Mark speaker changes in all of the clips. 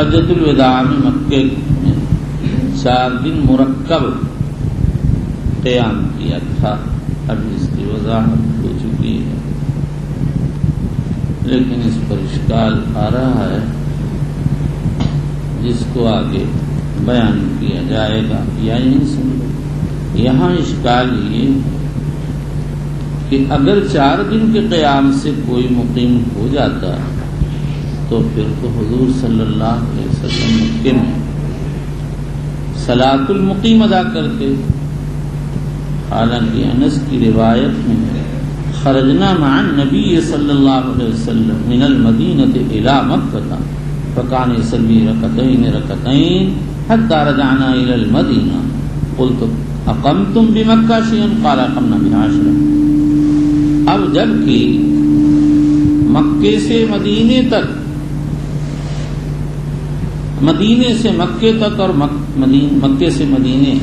Speaker 1: حجۃ الوداع میں مکے میں 4 دن مرکب قیام کیا تھا. اب اس کی وضاحت ہو چکی ہے، لیکن اس پر اشکال آ رہا ہے جس کو آگے بیان کیا جائے گا. یا یہاں اشکال یہ کہ اگر 4 دن کے قیام سے کوئی مقیم ہو جاتا تو پھر تو حضور صلی اللہ علیہ وسلم مکے میں صلاۃ المقیم ادا کرتے. حالانکہ انس کی روایت میں خرجنا مع النبی صلی اللہ علیہ وسلم من المدینۃ الی مکہ فکان یصلی رکعتین حتی رجعنا الی المدینہ قلت اقمتم بمکہ شیئا قال اقمنا بها 10. اب جب کہ مکے سے مدینے تک، مدینے سے مکے تک اور مکے سے مدینے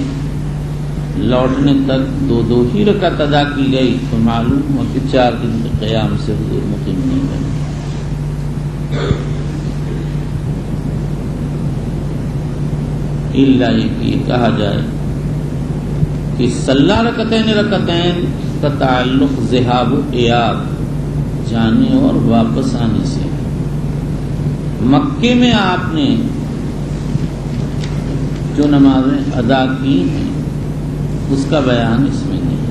Speaker 1: لوٹنے تک 2 ہی رکعت ادا کی گئی تو معلوم ہوا کہ 4 دن کے قیام سے حضور مقیم نہیں بنے. الا یہ کہا جائے کہ صلی رکعتین کا تعلق ذہاب و ایاب، جانے اور واپس آنے سے. مکے میں آپ نے جو نمازیں ادا کی ہیں اس کا بیان اس میں نہیں.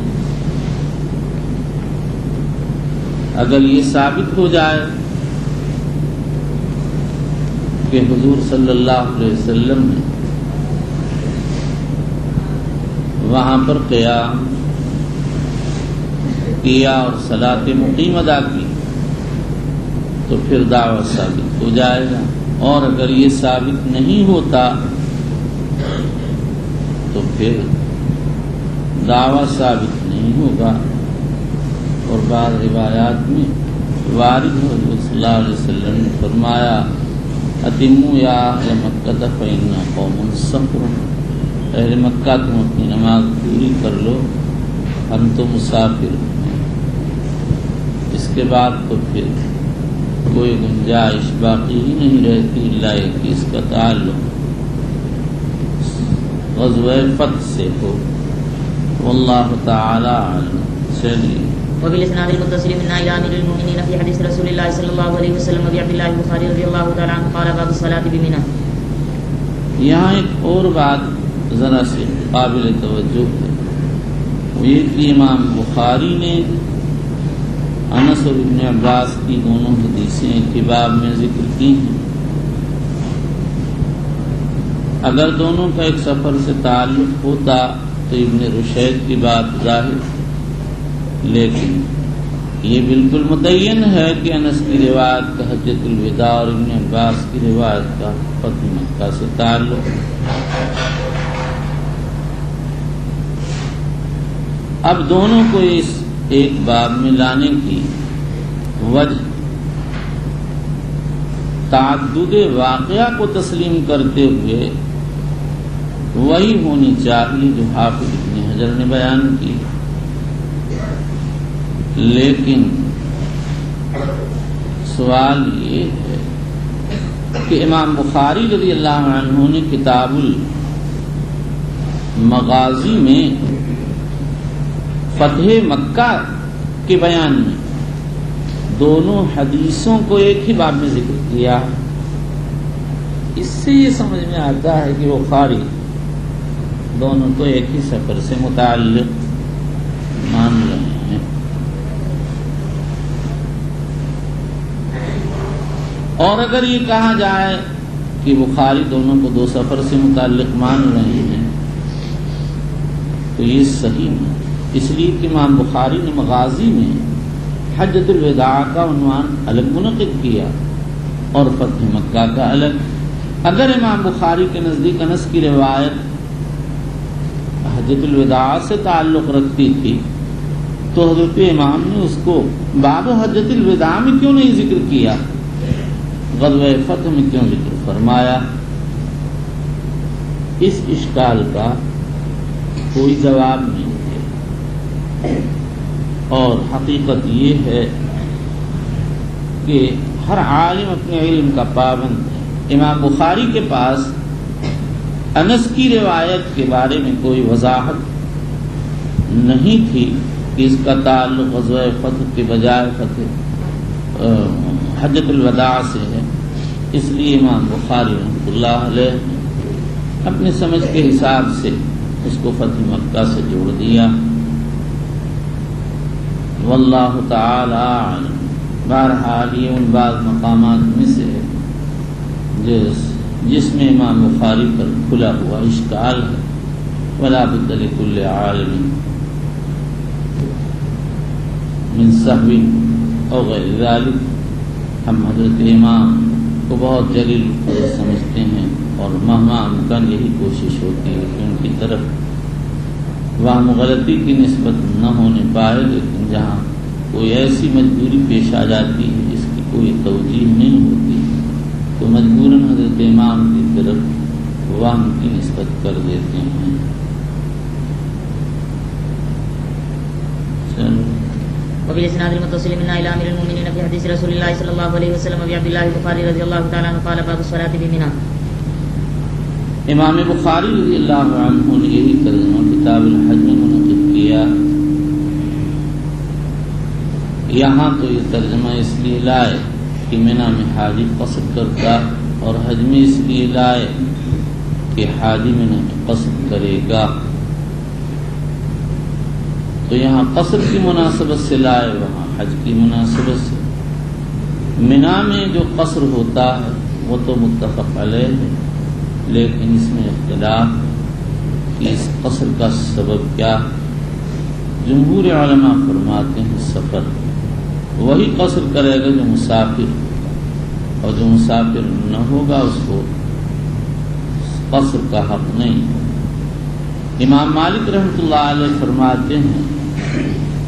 Speaker 1: اگر یہ ثابت ہو جائے کہ حضور صلی اللہ علیہ وسلم نے وہاں پر قیام کیا اور صلاۃ مقیم ادا کی تو پھر دعویٰ ثابت ہو جائے گا. اور اگر یہ ثابت نہیں ہوتا تو پھر دعویٰ ثابت نہیں ہوگا. اور بعض روایات میں وارد حضور صلی اللہ علیہ وسلم نے فرمایا اتموا یا اہل مکہ فإنا قوم صبر، اہل مکہ تم اپنی نماز پوری کر لو، ہم تو مسافر ہیں. اس کے بعد تو پھر کوئی گنجائش باقی ہی نہیں رہتی الا کہ اس کا تعلق غزوہ فتح سے ہو. واللہ تعالی اعلم. چلیے.
Speaker 2: وبالاسناد المتصل من الى امير المؤمنين في حديث رسول الله صلى الله عليه وسلم ابي عبد الله البخاري رضي الله تعالى عنه قال باب الصلاه بمنى.
Speaker 1: یہاں ایک اور بات ذرا سے قابل توجہ ہے، وہ یہ کہ امام بخاری نے انس اور ابن عباس کی دونوں حدیثیں ایک باب میں ذکر کی ہیں. اگر دونوں کا ایک سفر سے تعلق ہوتا تو ابن رشید کی بات ظاہر، لیکن یہ بالکل متعین ہے کہ انس کی روایت کا حجۃ الوداع اور ابن عباس کی روایت کا فتح مکہ سے تعلق. اب دونوں کو اس ایک باب میں لانے کی وجہ تعدد واقعہ کو تسلیم کرتے ہوئے وہی ہونی چاہیے جو حافظ ابن حجر نے بیان کی. لیکن سوال یہ ہے کہ امام بخاری رضی اللہ عنہ نے کتاب المغازی میں فتح مکہ کے بیان میں دونوں حدیثوں کو ایک ہی باب میں ذکر کیا. اس سے یہ سمجھ میں آتا ہے کہ بخاری دونوں کو ایک ہی سفر سے متعلق مان رہے ہیں. اور اگر یہ کہا جائے کہ بخاری دونوں کو 2 سفر سے متعلق مان رہے ہیں تو یہ صحیح نہیں، اس لیے کہ امام بخاری نے مغازی میں حجۃ الوداع کا عنوان الگ منعقد کیا اور فتح مکہ کا الگ. اگر امام بخاری کے نزدیک انس کی روایت حجۃ الوداع سے تعلق رکھتی تھی تو حضرت امام نے اس کو باب حجۃ الوداع میں کیوں نہیں ذکر کیا، غزوہ فتح میں کیوں ذکر فرمایا؟ اس اشکال کا کوئی جواب نہیں ہے. اور حقیقت یہ ہے کہ ہر عالم اپنے علم کا پابند ہے. امام بخاری کے پاس انس کی روایت کے بارے میں کوئی وضاحت نہیں تھی کہ اس کا تعلق غزوہ فتح کے بجائے فتح حجۃ الوداع سے ہے، اس لیے امام بخاری رحمۃ اللہ علیہ نے اپنی سمجھ کے حساب سے اس کو فتح مکہ سے جوڑ دیا۔ واللہ تعالی اعلم۔ بہرحال یہ ان بعض مقامات میں سے ہے جس میں امام بخاری پر کھلا ہوا اشکال ہے۔ ولا بد لکل عالم من سہو او غیر ذلک۔ ہم حضرت امام کو بہت جلیل سمجھتے ہیں اور مہما امکان یہی کوشش ہوتی ہے کہ ان کی طرف وہاں غلطی کی نسبت نہ ہونے پائے، لیکن جہاں کوئی ایسی مجبوری پیش آ جاتی ہے جس کی کوئی توجیہ نہیں ہوتی تو مجبوراً حضرت امام کی طرف وہم کی نسبت کر دیتے ہیں۔
Speaker 2: وفي الاسناد المتصل منا الى امير المؤمنين في حديث رسول الله صلى الله عليه وسلم ابي عبد الله البخاري رضي الله تعالى عنه قال باب الصلاه بمنى۔
Speaker 1: امام بخاری رضی اللہ عنہ نے یہی ترجمہ کتاب الحج میں منعقد کیا۔ یہاں تو یہ ترجمہ اس لیے لائے کہ منی میں حاجی قصد کرتا اور حج میں اس لیے لائے کہ حاجی منی میں قصد کرے گا، تو یہاں قصد کی مناسبت سے لائے، وہاں حج کی مناسبت سے۔ منی میں جو قصر ہوتا ہے وہ تو متفق علیہ ہے، لیکن اس میں اختلاف کہ اس قصر کا سبب کیا۔ جمہور علماء فرماتے ہیں سفر، وہی قصر کرے گا جو مسافر، اور جو مسافر نہ ہوگا اس کو قصر کا حق نہیں۔ امام مالک رحمۃ اللہ علیہ فرماتے ہیں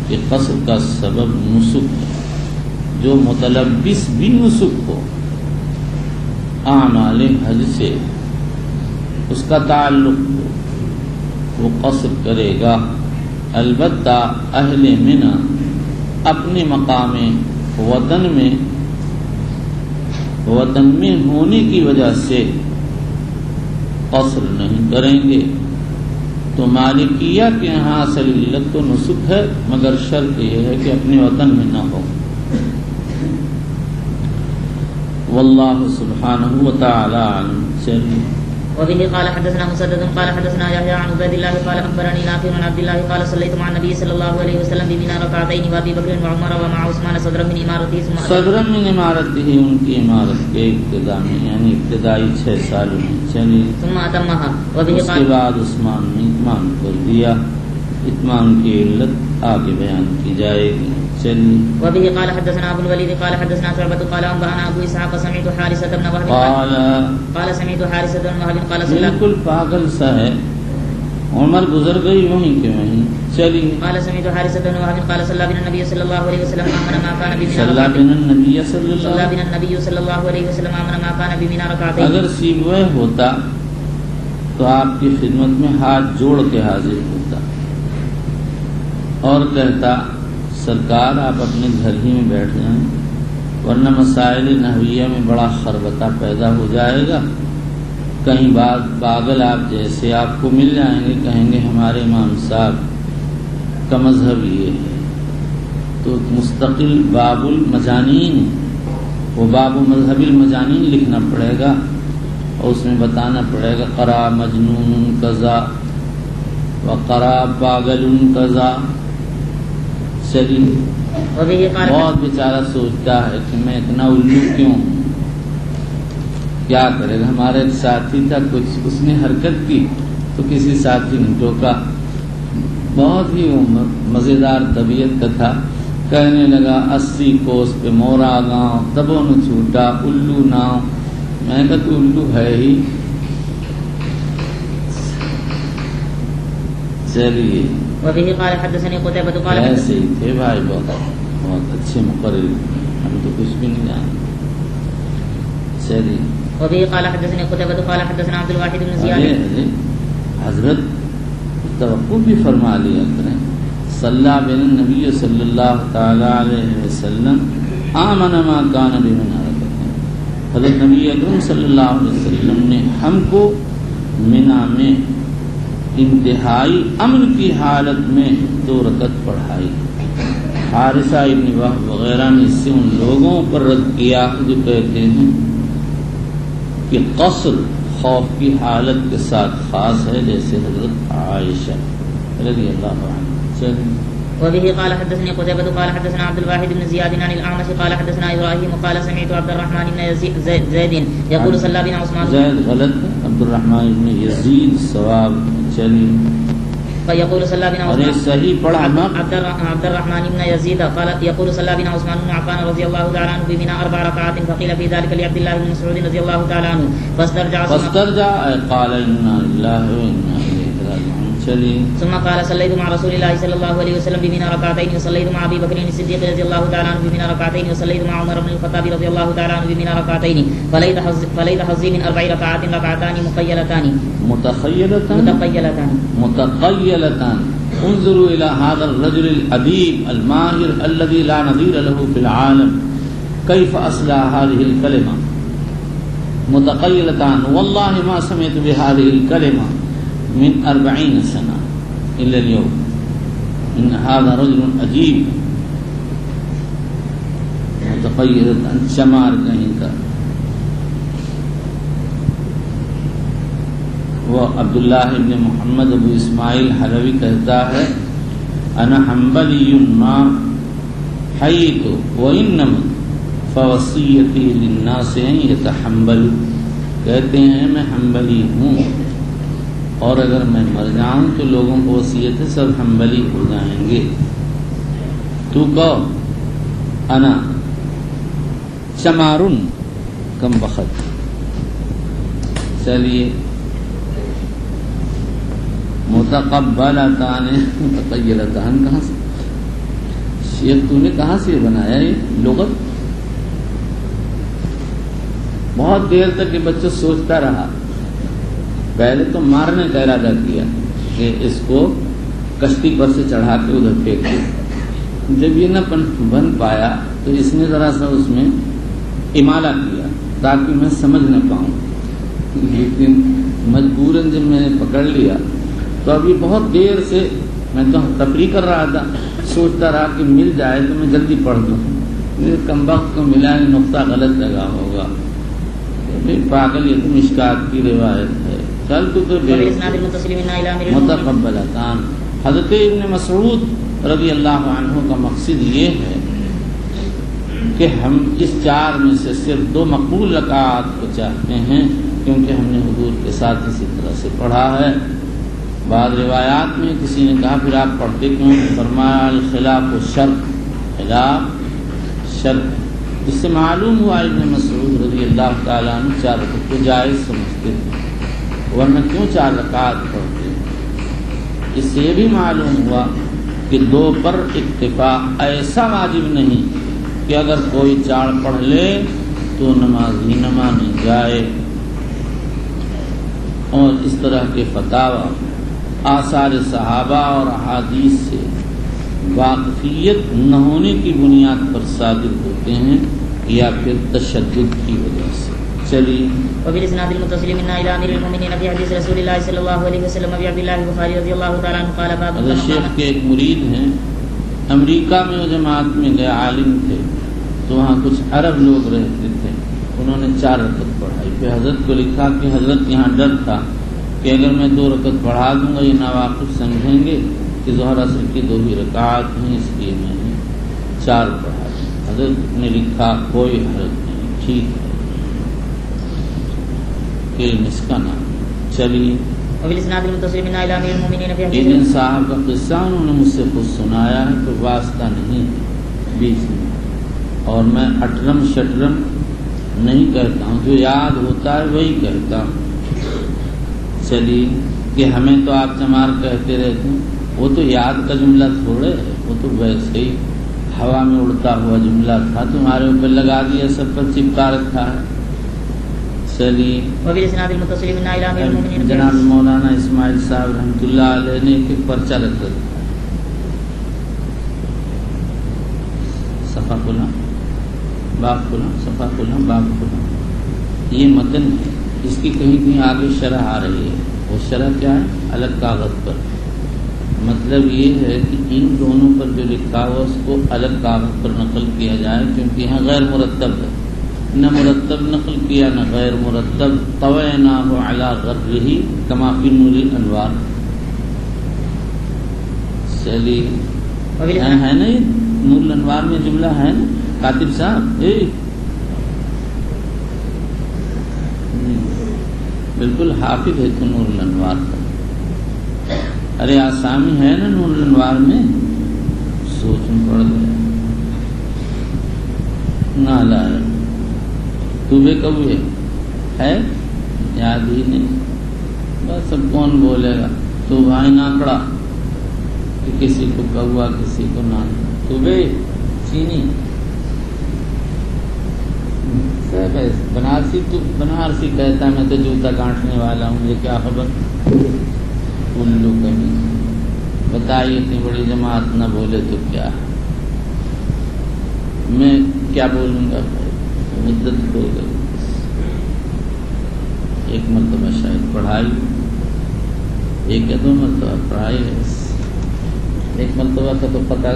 Speaker 1: کہ قصر کا سبب نسک ہے، جو متلبس بھی نسک ہو اعمال حج سے اس کا تعلق ہو وہ قصر کرے گا۔ البتہ اہل منی اپنے مقام وطن میں ہونے کی وجہ سے قصر نہیں کریں گے۔ تو مالکیہ کے یہاں اصل علت تو نسک ہے، مگر شرط یہ ہے کہ اپنے وطن میں نہ ہو۔ واللہ سبحانہ وتعالی اعلم۔ چلیے۔
Speaker 2: وبه قال حدثنا مسدد قال حدثنا يحيى عن عبيد الله قال اخبرني نافع عن عبد الله قال صليت مع النبي صلى الله عليه وسلم بمنى ركعتين وابي بكر وعمر ومع عثمان صدرا من امارته
Speaker 1: ان کی عمارت کے ابتدا میں، یعنی ابتدائی 6 سال میں چلی،
Speaker 2: ثم اتمها وبه
Speaker 1: اس کے بعد عثمان نے اتمام کر دیا۔ اتمام کی علت آگے بیان کی جائے گی۔ چلیے۔
Speaker 2: وبه قال حدثنا ابو الوليد قال حدثنا شعبة قال انبأنا ابو اسحاق سمعت حارثة بن وهب قال سمعت حارثة بن وهب قال
Speaker 1: بالکل پاگل سا ہے، عمر گزر گئی وہیں کے وہیں۔ چلیے۔
Speaker 2: قال سمعت حارثة بن وهب قال صلى بنا النبي صلى الله عليه وسلم امن ما كان بمنى
Speaker 1: صلى بنا النبي
Speaker 2: صلى الله عليه وسلم امن ما كان بمنى ركعتين۔
Speaker 1: اگر سیغہ ہوتا تو آپ کی خدمت میں ہاتھ جوڑ کے حاضر ہوتا اور کہتا سرکار آپ اپنے گھر ہی میں بیٹھ جائیں، ورنہ مسائل نحویہ میں بڑا خربطہ پیدا ہو جائے گا۔ کہیں بعض پاگل آپ جیسے آپ کو مل جائیں گے، کہیں گے ہمارے امام صاحب کا مذہب یہ ہے، تو مستقل باب المجانین، وہ باب مذہب المجانین لکھنا پڑے گا اور اس میں بتانا پڑے گا قرا مجنون قضا و قرا پاگل قضا۔ چلیے۔ بہت بیچارہ سوچتا ہے کہ میں اتنا الو کیوں ہوں، کیا کرے گا۔ ہمارا ایک ساتھی تھا، کچھ اس نے حرکت کی تو کسی ساتھی نے ٹوکا، بہت ہی مزیدار طبیعت کا تھا، کہنے لگا 80 کوس پہ مورا گاؤں تبو نہ چھوٹا الو ناؤ۔ میں کہا تو الو ہے ہی۔ چلیے۔
Speaker 2: وبه قال حدثني قتيبة قال
Speaker 1: ایسے ہی تھے بھائی، بہت اچھے مقرر، ہم تو کچھ بھی نہیں جانتے۔ چلیے۔
Speaker 2: وبه قال حدثني قتيبة قال حدثنا عبد الواحد بن زياد۔
Speaker 1: حضرت توقف بھی فرما لیا کریں، صلی بنا النبی صلی اللہ تعالی علیہ وسلم آمن ما کان بمنى رکعتین۔ حضرت کہ نبی اکرم صلی اللہ علیہ وسلم نے ہم کو منا میں انتہائی امن کی حالت میں 2 رکعت پڑھائی. حارثہ ابن وہب وغیرہ نے اس سے ان لوگوں پر رد کیا جو کہتے ہیں کہ قصر خوف کی حالت کے ساتھ خاص ہے، جیسے حضرت عائشہ رضی اللہ عنہ.
Speaker 2: وبه قال حدثني قتيبة قال حدثنا عبد الواحد بن زياد عن الأعمش قال حدثنا إبراهيم قال سمعت عبد الرحمن بن زيد يقول صلى بنا عثمان.
Speaker 1: زید غلط ہے، عبد الرحمن بن یزید ثواب. چلیے
Speaker 2: فيقول صلى بنا
Speaker 1: اور
Speaker 2: عثمان.
Speaker 1: صحیح پڑھا نا
Speaker 2: عبد الرحمن بن يزيد قال يقول صلى بنا عثمان بن عفان رضي الله تعالى عنه بمنى 4 ركعات فقيل في ذلك لعبد الله بن مسعود رضي الله تعالى عنه
Speaker 1: فاسترجع قال إنا لله وإنا إليه راجعون. چلیے
Speaker 2: ثم قال صليت مع رسول الله صلى الله عليه وسلم بمنى ركعتين وصليت مع ابي بكر الصديق رضي الله تعالى عنه بمنى ركعتين وصليت مع عمر بن الخطاب رضي الله تعالى عنه بمنى ركعتين فليت حظي من 4 ركعات ركعتان مقيلتان.
Speaker 1: انظروا إلى هذا الرجل الأديب الماهر الذي لا نظير له في العالم كيف أصلح هذه الكلمة متقيلتان والله ما سمعت بهذه الكلمة من 40 سنة إلى اليوم. إن هذا رجل أديب متقيلتان شمار کہیں کا. وہ عبداللہ ابن محمد ابو اسماعیل حلوی کہتا ہے انا حنبلی ما حییت وانما فوصیتی للناس ان یتحنبلوا. کہتے ہیں میں حنبلی ہوں اور اگر میں مر جاؤں تو لوگوں کو وصیت ہے سب حنبلی ہو جائیں گے. تو کہو انا شمارن کم بخت. چلیے متقبلتان متقیلتان کہاں سے شیخ تو نے کہاں سے بنایا یہ لغت؟ بہت دیر تک یہ بچہ سوچتا رہا. پہلے تو مارنے کا ارادہ کیا کہ اس کو کشتی پر سے چڑھا کے ادھر پھینک دیا. جب یہ نہ بن پایا تو اس نے ذرا سا اس میں امالہ کیا تاکہ میں سمجھ نہ پاؤں. لیکن مجبوراً جب میں نے پکڑ لیا تو ابھی بہت دیر سے میں تو تفریح کر رہا تھا، سوچتا رہا کہ مل جائے تو میں جلدی پڑھ دوں. میرے کم وقت کو ملا نقطہ غلط لگا ہوگا. پاگل یہ تو مشکات کی روایت ہے. چل تو متقبلتان. حضرت ابن مسعود رضی اللہ عنہ کا مقصد یہ ہے کہ ہم اس 4 میں سے صرف 2 مقبول رکعات کو چاہتے ہیں کیونکہ ہم نے حضور کے ساتھ اسی طرح سے پڑھا ہے. بعض روایات میں کسی نے کہا پھر آپ پڑھتے کیوں؟ فرمایا الخلاف شرط، خلاف شرط. اس سے معلوم ہوا ابن مسعود رضی اللہ تعالیٰ عنہ 4 رکعت کو جائز سمجھتے تھے، ورنہ کیوں 4 رکعات پڑھتے. اس سے یہ بھی معلوم ہوا کہ 2 پر اکتفا ایسا واجب نہیں کہ اگر کوئی 4 پڑھ لے تو نماز ہی نہ مانی جائے. اور اس طرح کے فتاوی آثار صحابہ اور احادیث سے واقفیت نہ ہونے کی بنیاد پر صادر ہوتے ہیں یا پھر تشدد کی وجہ سے. چلیے
Speaker 2: وبالاسناد المتصل منا الى امير المؤمنين في حديث رسول الله صلى الله عليه وسلم ابي عبد الله البخاري رضي الله تعالى عنه قال باب.
Speaker 1: حضرت شیخ کے ایک مرید ہیں، امریکہ میں وہ جماعت میں گئے، عالم تھے، تو وہاں کچھ عرب لوگ رہتے تھے. انہوں نے 4 رکعت پڑھائی. پھر حضرت کو لکھا کہ حضرت یہاں ڈر تھا کہ اگر میں 2 رکعت پڑھا دوں گا یہ ناواقف سمجھیں گے کہ ظہر عصر کی 2 ہی رکعات ہیں، اس لیے میں نے 4 پڑھا. حضرت نے لکھا کوئی حرج نہیں، ٹھیک ہے، علم اس کا نام. چلیے ان صاحب کا قصہ انہوں نے مجھ سے خود سنایا ہے، کوئی واسطہ نہیں بیچ میں، اور میں اٹرم شٹرم نہیں کہتا ہوں، جو یاد ہوتا ہے وہی کہتا ہوں. چلیے کہ ہمیں تو آپ چمار کہتے رہتے ہیں، وہ تو یاد کا جملہ تھوڑے ہے، وہ تو ویسے ہی ہوا میں اڑتا ہوا جملہ تھا، تمہارے اوپر لگا دیا، سب پر چپکا رکھا ہے. چلیے جناب مولانا اسماعیل صاحب رحمۃ اللہ علیہ نے ایک پرچہ رکھ رکھا. صفحہ کھولا، باب کھولا، صفحہ کھولا، باب کھولا. یہ متن ہے، اس کی کہیں کہیں آگے شرح آ رہی ہے. وہ شرح کیا ہے؟ الگ کاغذ پر. مطلب یہ ہے کہ ان دونوں پر جو لکھا ہوا اس کو الگ کاغذ پر نقل کیا جائے، کیونکہ یہاں غیر مرتب ہے. نہ مرتب نقل کیا نہ غیر مرتب. طویناہ علی غرہ کما فی نور الانوار. چلیے ہے نا، یہ نور الانوار میں جملہ ہے نا کاتب صاحب. بالکل حافظ ہے تو نور الانوار کا. ارے آسامی ہے نا نور الانوار میں، سوچ میں پڑ گیا. نہ لا توبے کبوے ہے یاد ہی نہیں. بس اب کون بولے گا تو بھائی ناکڑا کہ کسی کو کوا کسی کو نہ توبے چینی. بنارسی تو بنارسی کہتا ہے میں تو جوتا کاٹنے والا ہوں، مجھے کیا خبر. الو کمی بتائیے اتنی بڑی جماعت نہ بولے تو کیا ہے، میں کیا بولوں گا بھائی. مدت ہو گئی. ایک مرتبہ شاید پڑھائی، ایک یا دو مرتبہ پڑھائی ہے. ایک مرتبہ کا تو پتہ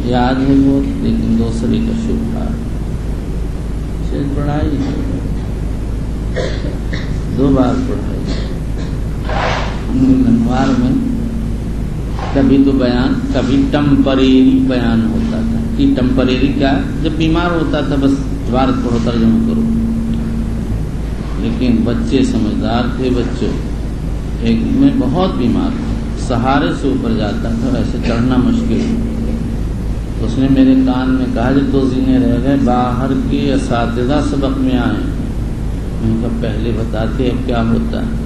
Speaker 1: یاد ہے وہ، لیکن دوسری کا شبہ شاید پڑھائی 2 بار پڑھائی. انوار میں کبھی تو بیان، کبھی ٹمپریری بیان ہوتا تھا. کہ ٹمپریری کیا ہے؟ جب بیمار ہوتا تھا بس عبارت پڑھو ترجمہ کرو. لیکن بچے سمجھدار تھے. بچوں ایک میں بہت بیمار تھا، سہارے سے اوپر جاتا تھا، ایسے چڑھنا مشکل. اس نے میرے کان میں کہا جب 2 زینے رہ گئے باہر کے اساتذہ سبق میں آئے. میں نے کہا پہلے بتاتے اب کیا ہوتا ہے.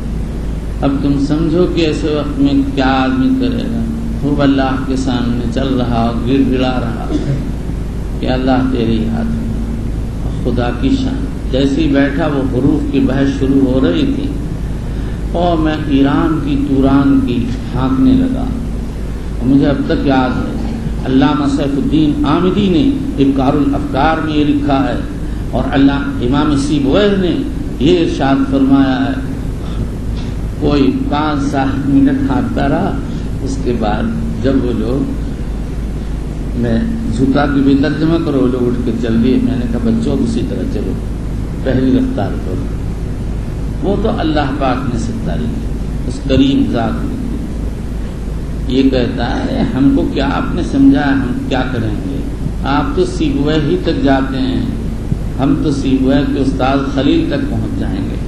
Speaker 1: اب تم سمجھو کہ ایسے وقت میں کیا آدمی کرے گا. خوب اللہ کے سامنے چل رہا، گر گڑا رہا کہ اللہ تیرے ہاتھ میں. خدا کی شان. جیسے ہی بیٹھا وہ حروف کی بحث شروع ہو رہی تھی اور میں ایران کی توران کی ہانکنے لگا. اور مجھے اب تک یاد ہے علامہ سیف الدین آمدی نے ابکار الافکار میں یہ لکھا ہے، اور امام سیبویہ نے یہ ارشاد فرمایا ہے. کوئی 5-7 منٹ ہانکتا رہا. اس کے بعد جب وہ لوگ میں جھکا کے بھی ترجمہ کرو، وہ لوگ اٹھ کے چل دیے. میں نے کہا بچوں اسی طرح چلو، پہلی رفتار کرو. وہ تو اللہ پاک نے ستاری اس کریم ذات نے. یہ کہتا ہے ہم کو کیا آپ نے سمجھا، ہم کیا کریں گے. آپ تو سیبویہ ہی تک جاتے ہیں، ہم تو سیبویہ کے استاد خلیل تک پہنچ جائیں گے.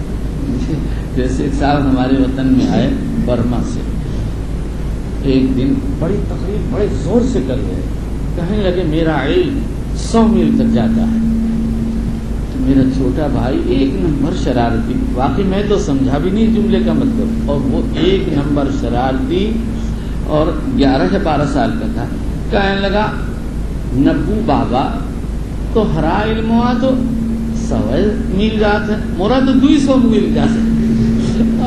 Speaker 1: جیسے ایک صاحب ہمارے وطن میں آئے برما سے. ایک دن بڑی تقریر بڑے زور سے کر گئے. کہنے لگے میرا علم 100 میل تک جاتا ہے. تو میرا چھوٹا بھائی 1 نمبر شرارتی، واقعی میں تو سمجھا بھی نہیں جملے کا مطلب، اور وہ 1 نمبر شرارتی اور 11 یا 12 سال کا تھا. کہنے لگا نبو بابا تو ہرا علم ہوا تو 100 میل جاتا ہے، مورا تو 200 میل جاتا ہے.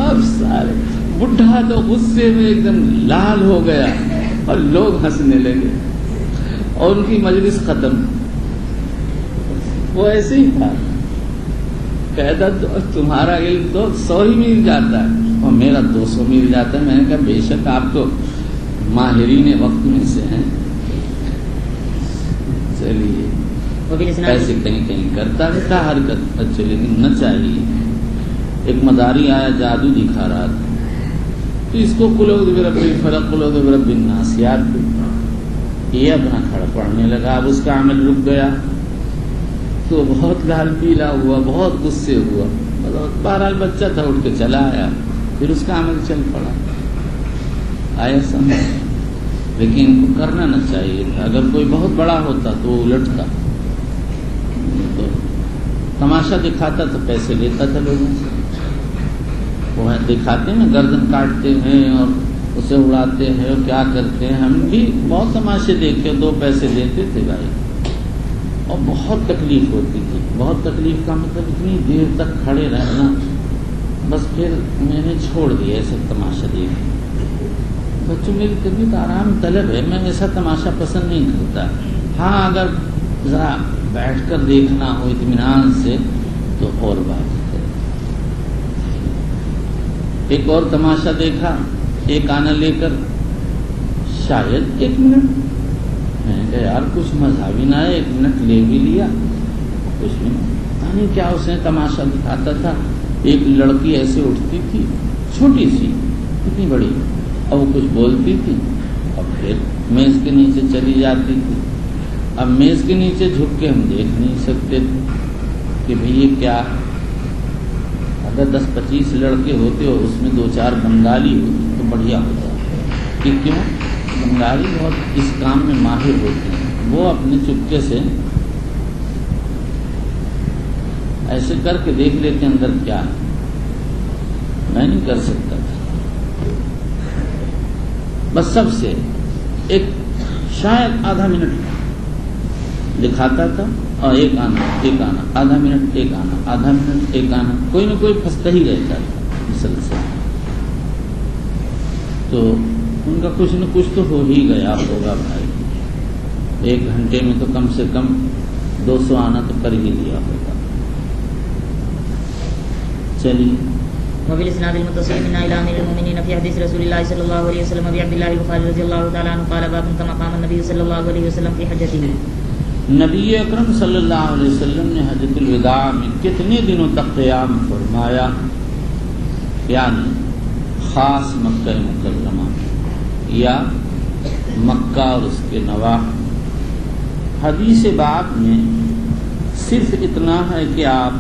Speaker 1: اب سارے بڈھا تو غصے میں ایک دم لال ہو گیا اور لوگ ہنسنے لگے اور ان کی مجلس ختم. وہ ایسے ہی تھا، کہتا تمہارا علم تو 100 ہی میل جاتا ہے اور میرا 200 میل جاتا ہے. میں نے کہا بے شک آپ تو ماہرین وقت میں سے ہیں. چلیے ایسے کہیں کہیں کرتا رہتا حرکت اچھے، لیکن نہ چاہیے. ایک مداری آیا جادو دکھا رہا تھا، تو اس کو قل اعوذ برب الفلق قل اعوذ برب الناس یاد کر. یہ اپنا کھڑا پڑھنے لگا. اب اس کا عمل رک گیا تو بہت لال پیلا ہوا، بہت غصے ہوا. بہرحال بچہ تھا، اٹھ کے چلا آیا. پھر اس کا عمل چل پڑا. آیا سمجھ. لیکن ان کو کرنا نہ چاہیے تھا. اگر کوئی بہت بڑا ہوتا تو وہ الٹتا، تو تماشا دکھاتا تو پیسے لیتا تھا لوگوں سے. وہ دکھاتے ہیں نا، گردن کاٹتے ہیں اور اسے اڑاتے ہیں اور کیا کرتے ہیں. ہم بھی بہت تماشے دیکھے، 2 پیسے دیتے تھے بھائی، اور بہت تکلیف ہوتی تھی. بہت تکلیف کا مطلب اتنی دیر تک کھڑے رہنا. بس پھر میں نے چھوڑ دیا ایسا تماشا دیکھ. بچوں میری طبیعت آرام طلب ہے، میں ایسا تماشا پسند نہیں کرتا. ہاں اگر ذرا بیٹھ کر دیکھنا ہو اطمینان سے تو اور بات ہے۔ ایک اور تماشا دیکھا، ایک آنا لے کر شاید 1 منٹ، میں نے کہا یار کچھ مذہبی نہ ہے، 1 منٹ لے بھی لیا، کچھ بھی نہیں کیا اس نے تماشا دکھاتا تھا۔ ایک لڑکی ایسے اٹھتی تھی، چھوٹی سی، اتنی بڑی، اور وہ کچھ بولتی تھی اور پھر میز کے نیچے چلی جاتی تھی۔ اب میز کے نیچے جھک کے ہم دیکھ نہیں سکتے تھے کہ بھئی یہ کیا ہے۔ اگر 10-25 لڑکے ہوتے اور اس میں 2-4 بنگالی ہوتے تو بڑھیا ہوتا، کہ کیوں بنگالی بہت اس کام میں ماہر ہوتے ہیں، وہ اپنے چپکے سے ایسے کر کے دیکھ لیتے اندر کیا ہے، میں نہیں کر سکتا تھا۔ بس سب سے ایک شاید آدھا منٹ دکھاتا تھا، اور ایک آنا آدھا منٹ، ایک آنا آدھا منٹ، ایک آنا، کوئی نہ کوئی پھنستا ہی رہتا تھا مسلسل۔ تو ان کا کچھ نہ کچھ تو ہو ہی گیا ہوگا بھائی، 1 گھنٹے میں تو کم سے کم 200 آنا تو کر ہی لیا ہوگا۔ چلیے
Speaker 2: وبالاسناد المتصل منا الى امير المؤمنين في حديث رسول الله صلى الله عليه وسلم ابي عبد الله البخاري رضي الله تعالى عنه قال باب كما قام النبي صلى الله عليه وسلم في حجته۔
Speaker 1: نبی اکرم صلی اللہ علیہ وسلم نے حجۃ الوداع میں کتنے دنوں تک قیام فرمایا، یعنی خاص مکہ مکرمہ یا مکہ اور اس کے نواحی۔ حدیث باب میں صرف اتنا ہے کہ آپ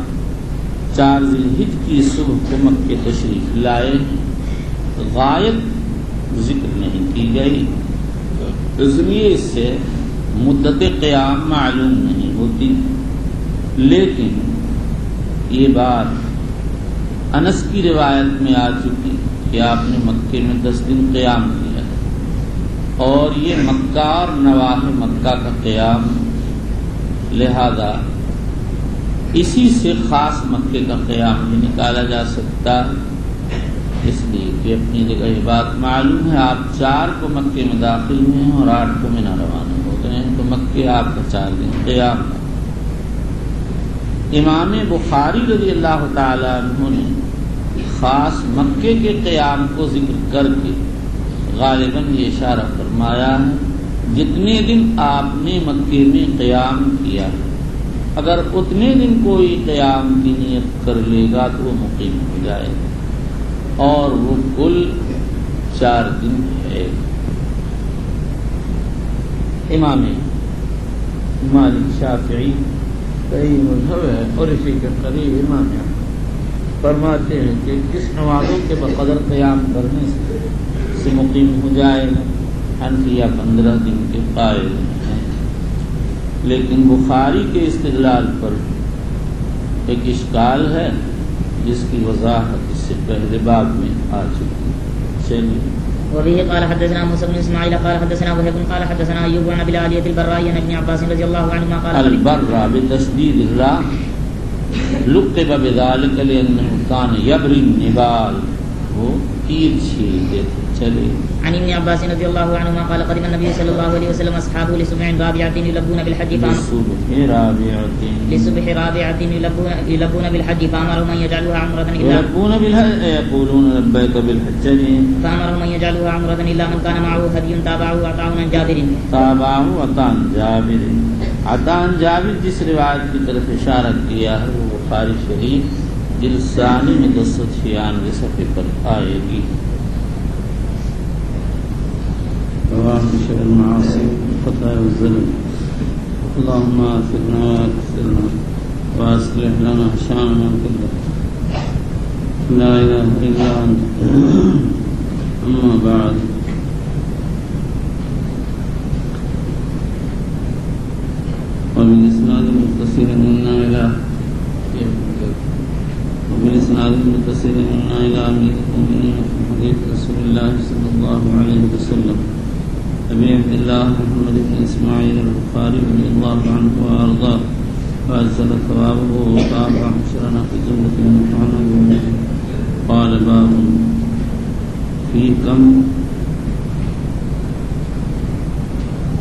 Speaker 1: 4 ذی الحج کی صبح کو مکہ تشریف لائے، غائب ذکر نہیں کی گئی، اس لیے اس سے مدت قیام معلوم نہیں ہوتی۔ لیکن یہ بات انس کی روایت میں آ چکی کہ آپ نے مکے میں 10 دن قیام کیا ہے، اور یہ مکہ اور نواحی مکہ کا قیام، لہذا اسی سے خاص مکے کا قیام بھی نکالا جا سکتا ہے، اس لیے کہ اپنی جگہ یہ بات معلوم ہے۔ آپ 4 کو مکے میں داخل ہوئے ہیں اور 8 کو مینا روانہ ہو گئے ہیں، تو مکے آپ کا 4 دن قیام ہے۔ امام بخاری رضی اللہ تعالی عنہ نے خاص مکے کے قیام کو ذکر کر کے غالباً یہ اشارہ فرمایا ہے جتنے دن آپ نے مکے میں قیام کیا، اگر اتنے دن کوئی قیام کی نیت کر لے گا تو وہ مقیم ہو جائے گا، اور وہ کل 4 دن ہے۔ امام مالک شافعی کئی مذہب ہے، اور اسی کے قریب امام فرماتے ہیں کہ کس نمازوں کے بقدر قیام کرنے سے مقیم ہو جائے گا۔ حنفیہ 15 دن کے قائل ہیں، لیکن بخاری کے استدلال پر ایک اشکال ہے جس کی وضاحت اس سے پہلے باب میں آ چکی۔ چلیے
Speaker 2: وبه قال حدثنا موسى بن اسماعيل قال حدثنا وهيب قال حدثنا ايوب عن ابي العالية البراء عن ابن عباس رضي الله عنهما قال
Speaker 1: البراء بتشديد الراء لقب بذلك لانه كان يبري النبال، وہ تیر چھیلتے تھے۔ چلے
Speaker 2: عن ابن عباس رضي الله عنهما قال قدم النبي صلى الله عليه وسلم اصحابه لسبع رابعة يلبون بالحج لصبح رابعة يلبون بالحج فامرهم ان يجعلوها عمرة
Speaker 1: يقولون لبيك بالحج،
Speaker 2: فامرهم ان يجعلوها عمرة الا من كان معه هدي تابعه عطاء جابر
Speaker 1: عطاء جابر جس روایت کی طرف اشارہ کیا ہے وہ بخاری شریف جلد ثانی میں 296 صفحے پر آئے گی۔ شر المعاصي وخطايا الذنوب اللهم اغفرنا واغفرنا واصلح لنا شاننا كله لا اله الا انت اما بعد وبالاسناد المتصل منا الى امير المؤمنين في حديث رسول الله صلى الله عليه وسلم ابي عبد الله محمد بن اسماعيل البخاري رضي الله عنه وارضاه وأجزل ثوابه وطاب حشرنا في زمرة المحمد قال باب في كم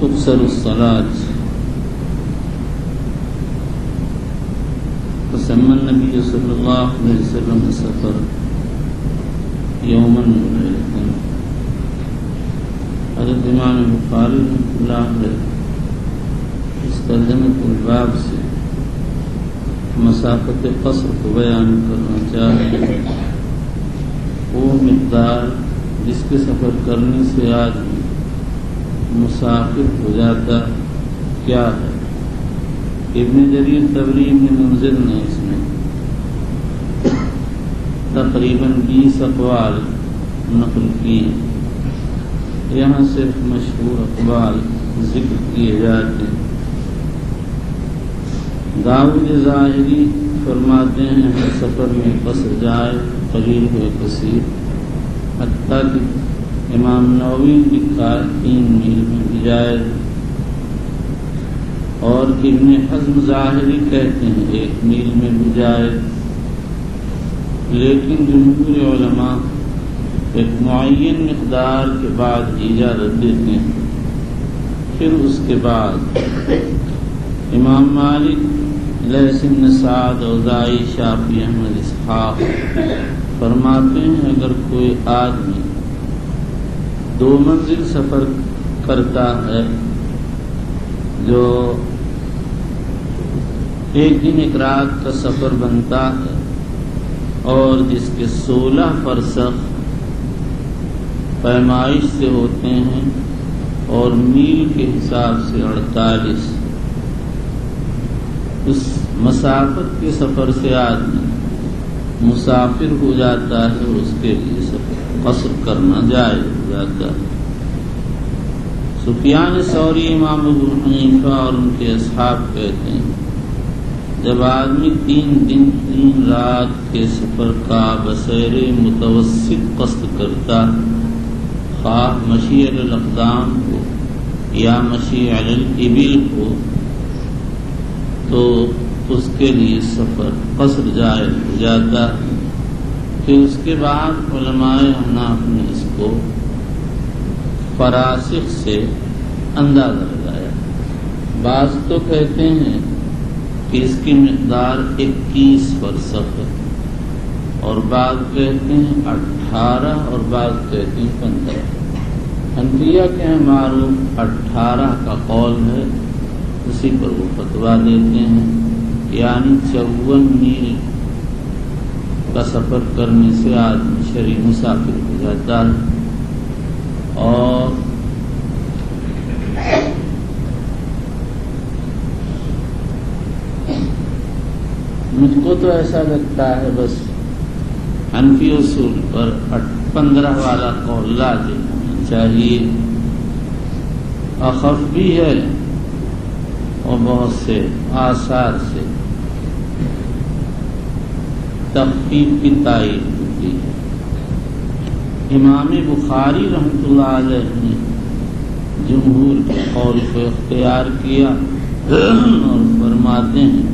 Speaker 1: تقصر الصلاة سمى النبي صلى الله عليه وسلم السفر يوما وليلة. حضرت امام بخاری رحمۃ اللہ علیہ اس ترجمۃ الباب سے مسافت قصر کو بیان کرنا چاہتے ہیں. وہ مقدار جس کے سفر کرنے سے آدمی مسافر ہو جاتا کیا ہے؟ ابن جریر طبری ابن منذر نے اس میں تقریباً 20 اقوال نقل کیے. یہاں صرف مشہور اقوال ذکر کیے جاتے ہیں. داؤد ظاہری فرماتے ہیں ہر سفر میں قصر جائے قلیل ہوئے کثیر، حتیٰ کہ امام نووی لکھا 3 میل میں بھی جائز. اور ابن حزم ظاہری کہتے ہیں 1 میل میں بھی جائز. لیکن جمہور علماء ایک معین مقدار کے بعد اجازت دیتے ہیں. پھر اس کے بعد امام مالک، لیث بن سعد، اوزاعی، شافعی، احمد اسحاق فرماتے ہیں اگر کوئی آدمی 2 منزل سفر کرتا ہے جو 1 دن 1 رات کا سفر بنتا ہے اور جس کے 16 فرسخ پیمائش سے ہوتے ہیں اور میل کے حساب سے 48، اس مسافت کے سفر سے آدمی مسافر ہو جاتا ہے، اس کے لیے سفر قصر کرنا جائز ہو جاتا ہے. سفیان ثوری، امام ابو حنیفہ اور ان کے اصحاب کہتے ہیں جب آدمی 3 دن 3 رات کے سفر کا بسیر متوسط قصد کرتا، خواہ مشی علی الاقدام ہو یا مشی علی الابل ہو، تو اس کے لیے سفر قصر جائز ہو جاتا. پھر اس کے بعد علماء احناف نے اس کو فراسخ سے اندازہ لگایا. بعض تو کہتے ہیں کہ اس کی مقدار 21 فرسخ ہے، اور بعض کہتے ہیں 18 اور بعض کہتے ہیں 15. حنفیہ کے ہیں معروف 18 کا قول ہے، اسی پر وہ فتویٰ دیتے ہیں. یعنی 54 میل کا سفر کرنے سے آدمی شرعی مسافر ہو جاتا ہے. اور مجھ کو تو ایسا لگتا ہے بس حنفی اصول پر 15 والا قول لازم ہونا چاہیے. اخف بھی ہے اور بہت سے آثار سے تخفیف کی تائید ہوتی ہے. امام بخاری رحمۃ اللہ علیہ نے جمہور کے قول کو اختیار کیا اور فرماتے ہیں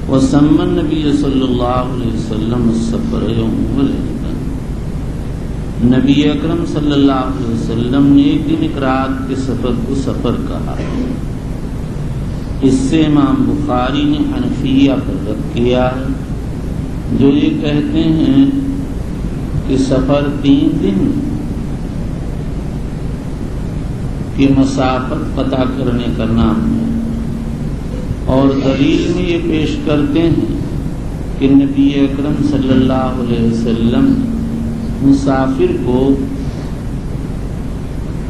Speaker 1: وَسَمَّى النَّبِيُّ صلی اللہ علیہ وسلم السفر یوم ولیلۃ. نبی اکرم صلی اللہ علیہ وسلم نے 1 دن 1 رات کے سفر کو سفر کہا. اس سے امام بخاری نے حنفیہ پر رد کیا ہے جو یہ کہتے ہیں کہ سفر 3 دن کی مسافت پتہ کرنے کا نام ہے. اور دلیل میں یہ پیش کرتے ہیں کہ نبی اکرم صلی اللہ علیہ وسلم مسافر کو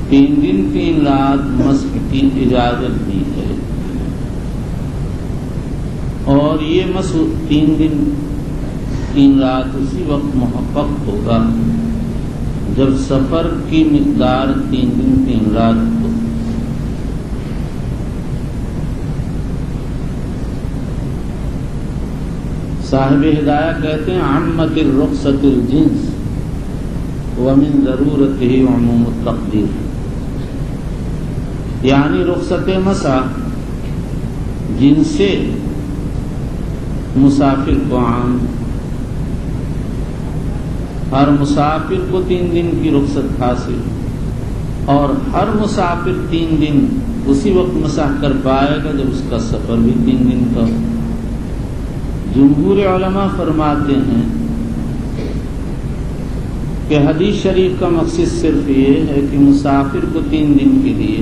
Speaker 1: 3 دن 3 رات مسح کی اجازت دی ہے. اور یہ مسح 3 دن 3 رات اسی وقت محقق ہوگا جب سفر کی مقدار 3 دن 3 رات ہو. صاحب ہدایہ کہتے ہیں عمت الرخصۃ الجنس ومن ضرورتہ عموم التقدیر. یعنی رخصت مسح جن سے مسافر کو عام، ہر مسافر کو 3 دن کی رخصت حاصل، اور ہر مسافر 3 دن اسی وقت مسح کر پائے گا جب اس کا سفر بھی 3 دن کا. جمہور علماء فرماتے ہیں کہ حدیث شریف کا مقصد صرف یہ ہے کہ مسافر کو 3 دن کے لیے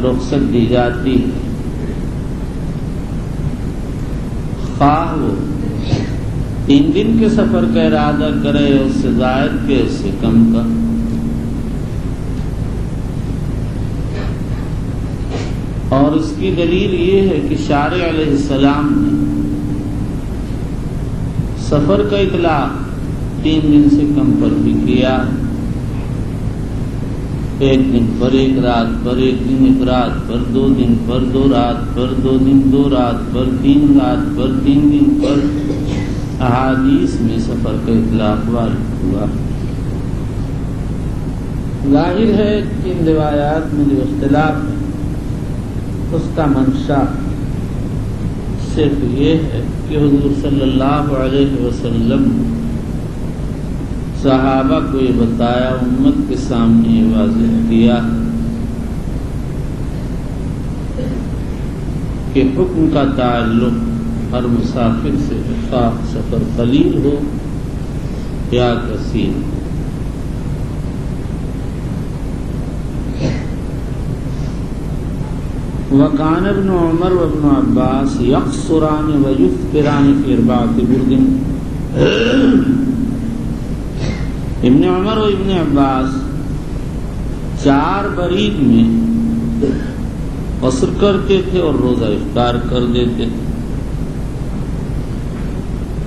Speaker 1: رخصت دی جاتی ہے، خواہ وہ 3 دن کے سفر کا ارادہ کرے، اس سے زائد کے اس سے کم کا۔ اور اس کی دلیل یہ ہے کہ شارع علیہ السلام نے سفر کا اطلاق 3 دن سے کم پر بھی کیا ہے، 1 دن پر 1 رات پر، 1 دن 1 رات پر، 2 دن پر 2 رات پر، 2 دن 2 رات پر، 3 رات پر، 3 دن پر۔ احادیث میں سفر کا اطلاق وارد ہوا۔ ظاہر ہے کہ ان روایات میں جو اختلاف ہے اس کا منشا صرف یہ ہے کہ حضور صلی اللہ علیہ وسلم صحابہ کو یہ بتایا، امت کے سامنے یہ واضح کیا کہ حکم کا تعلق ہر مسافر سے خواہ سفر قلیل ہو یا کثیر۔ وَكَانَ ابْنُ عُمَرَ وَابْنُ عَبَّاسِ يَقْصُرَانِ وَيُفْطِرَانِ فِي 4 بُرْدٍ۔ ابن عمر و ابن عباس 4 برید میں قصر کرتے تھے اور روزہ افطار کر دیتے تھے،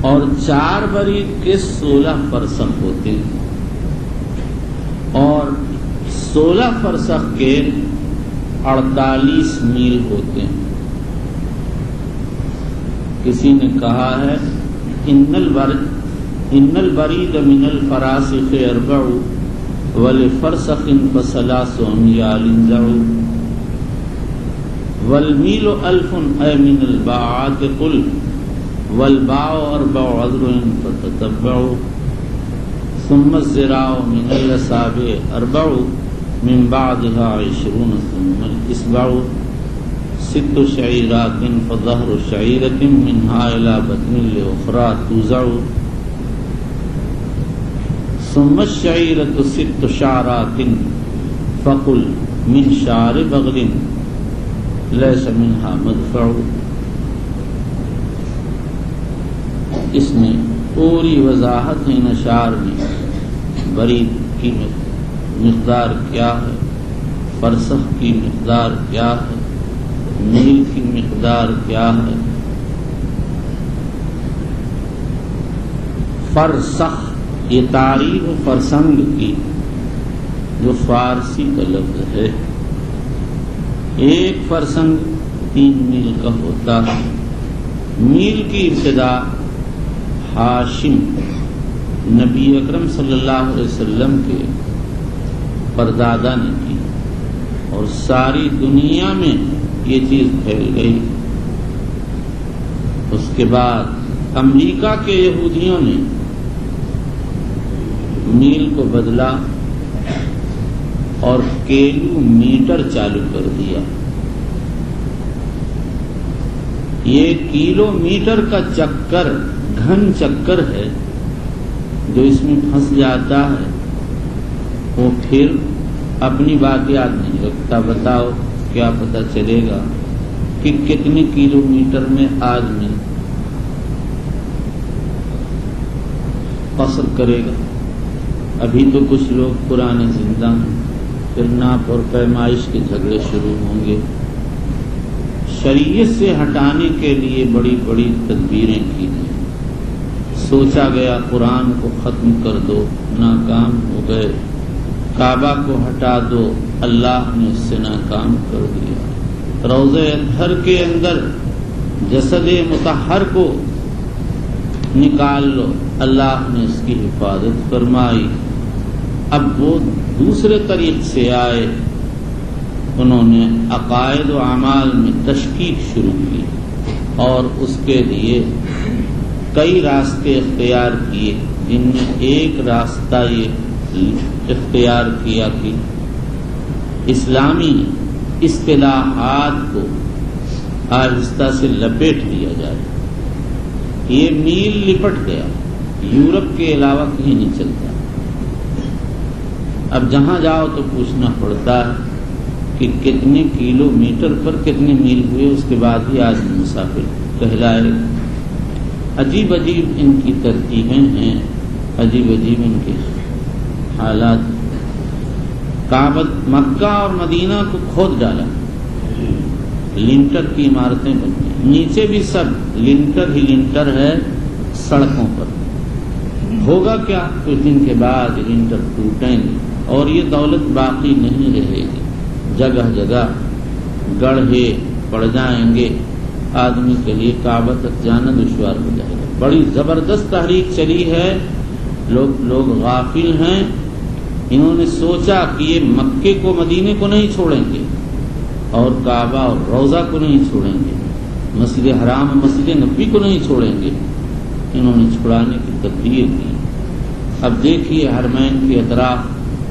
Speaker 1: اور 4 برید کے 16 فرسخ ہوتے ہیں، اور 16 فرسخ کے 48 میل ہوتے ہیں۔ کسی نے کہا ہے ان البرید من الفراسخ 4 ولفرسخ ف3 اميال انزعوا والمیل 1000 اے من الباعات قل والباع 4 عذر فتتبعوا ثم الذراع من الاصابع 4 من بعدها 20 ثم الإصبع 6 شعيرات فظهر شعيرة منها إلى بطن الأخرى توزع ثم الشعيرة 6 شعرات فقل من شعر بغل ليس منها مدفع۔ اس میں پوری وضاحت ہے نشار میں برید کی مقدار کیا ہے، فرسخ کی مقدار کیا ہے، میل کی مقدار کیا ہے۔ فرسخ یہ تعریف فرسنگ کی جو فارسی کا لفظ ہے، 1 فرسنگ 3 میل کا ہوتا ہے۔ میل کی ابتدا ہاشم نبی اکرم صلی اللہ علیہ وسلم کے پردادا نے کی، اور ساری دنیا میں یہ چیز پھیل گئی۔ اس کے بعد امریکہ کے یہودیوں نے میل کو بدلا اور کیلو میٹر چالو کر دیا۔ یہ کلو میٹر کا چکر گھن چکر ہے جو اس میں پھنس جاتا ہے، وہ پھر اپنی بات یاد نہیں رکھتا۔ بتاؤ کیا پتہ چلے گا کہ کتنے کلو میٹر میں آدمی قصر کرے گا؟ ابھی تو کچھ لوگ پرانے زندہ ہیں، پھر ناپ اور پیمائش کے جھگڑے شروع ہوں گے۔ شریعت سے ہٹانے کے لیے بڑی بڑی تدبیریں کی گئی، سوچا گیا قرآن کو ختم کر دو، ناکام ہو گئے، کعبہ کو ہٹا دو، اللہ نے اس سے ناکام کر دیا، روضہ اطہر کے اندر جسد مطہر کو نکال لو، اللہ نے اس کی حفاظت فرمائی۔ اب وہ دوسرے طریق سے آئے، انہوں نے عقائد و اعمال میں تشکیک شروع کی اور اس کے لیے کئی راستے اختیار کیے، جن میں ایک راستہ یہ اختیار کیا کہ اسلامی اصطلاحات کو آہستہ سے لپیٹ دیا جائے، یہ میل لپٹ گیا، یورپ کے علاوہ کہیں نہیں چلتا۔ اب جہاں جاؤ تو پوچھنا پڑتا ہے کہ کتنے کلو میٹر پر کتنے میل ہوئے، اس کے بعد ہی آدمی مسافر کہلائے۔ عجیب عجیب ان کی ترتیبیں ہیں، عجیب عجیب ان کے حالات۔ کعبہ مکہ اور مدینہ کو کھود ڈالا، لنٹر کی عمارتیں بنی، نیچے بھی سب لنٹر ہی لنٹر ہے سڑکوں پر۔ ہوگا کیا؟ کچھ دن کے بعد لنٹر ٹوٹیں گے اور یہ دولت باقی نہیں رہے گی، جگہ جگہ گڑھے پڑ جائیں گے، آدمی کے لیے کعبہ تک جانا دشوار ہو جائے گا۔ بڑی زبردست تحریک چلی ہے، لوگ غافل ہیں۔ انہوں نے سوچا کہ یہ مکے کو مدینے کو نہیں چھوڑیں گے اور کعبہ اور روضہ کو نہیں چھوڑیں گے، مسجد حرام مسجد نبی کو نہیں چھوڑیں گے، انہوں نے چھڑانے کی تدبیر کی۔ اب دیکھیے حرمین کے اطراف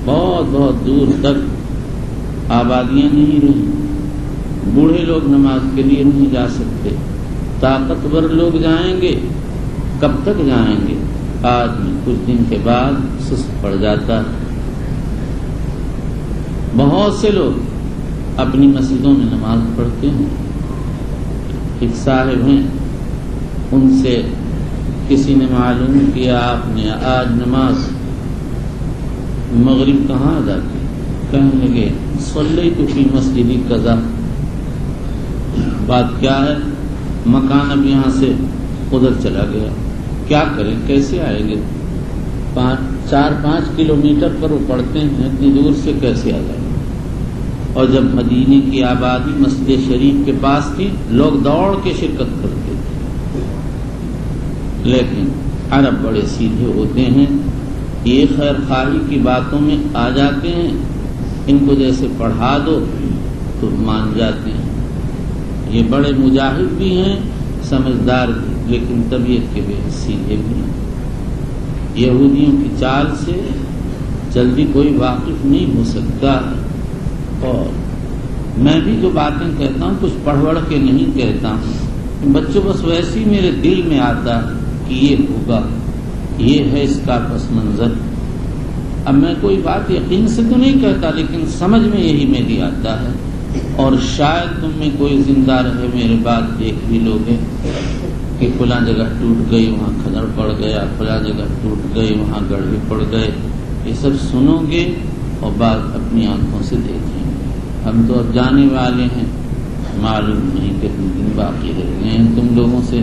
Speaker 1: بہت بہت دور تک آبادیاں نہیں رہیں، بوڑھے لوگ نماز کے لیے نہیں جا سکتے، طاقتور لوگ جائیں گے، کب تک جائیں گے؟ آدمی کچھ دن کے بعد سست پڑ جاتا ہے۔ بہت سے لوگ اپنی مسجدوں میں نماز پڑھتے ہیں۔ ایک صاحب ہیں، ان سے کسی نے معلوم کیا آپ نے آج نماز مغرب کہاں ادا کی؟ کہنے لگے صلیت فی مسجد قضا۔ بات کیا ہے؟ مکان اب یہاں سے ادھر چلا گیا، کیا کریں، کیسے آئیں گے؟ 4-5 کلومیٹر پر وہ پڑھتے ہیں، اتنی دور سے کیسے آ جائیں گے؟ اور جب مدینے کی آبادی مسجد شریف کے پاس تھی، لوگ دوڑ کے شرکت کرتے تھے۔ لیکن عرب بڑے سیدھے ہوتے ہیں، یہ خیر خواہی کی باتوں میں آ جاتے ہیں، ان کو جیسے پڑھا دو تو مان جاتے ہیں۔ یہ بڑے مجاہد بھی ہیں، سمجھدار بھی، لیکن طبیعت کے بے سیدھے بھی ہیں۔ یہودیوں کی چال سے جلدی کوئی واقف نہیں ہو سکتا۔ اور میں بھی جو باتیں کہتا ہوں کچھ پڑھ وڑھ کے نہیں کہتا ہوں، بچوں بس ویسے ہی میرے دل میں آتا کہ یہ ہوگا، یہ ہے اس کا پس منظر۔ اب میں کوئی بات یقین سے تو نہیں کہتا، لیکن سمجھ میں یہی میری آتا ہے۔ اور شاید تم میں کوئی زندہ رہے میرے بات دیکھ بھی لوگے کہ فلاں جگہ ٹوٹ گئی، وہاں کھدڑ پڑ گیا، فلاں جگہ ٹوٹ گئی، وہاں گڑھے پڑ گئے، یہ سب سنو گے اور بات اپنی آنکھوں سے دیکھیں گے۔ ہم تو اب جانے والے ہیں، معلوم نہیں کتنے دن باقی رہ گئے ہیں۔ تم لوگوں سے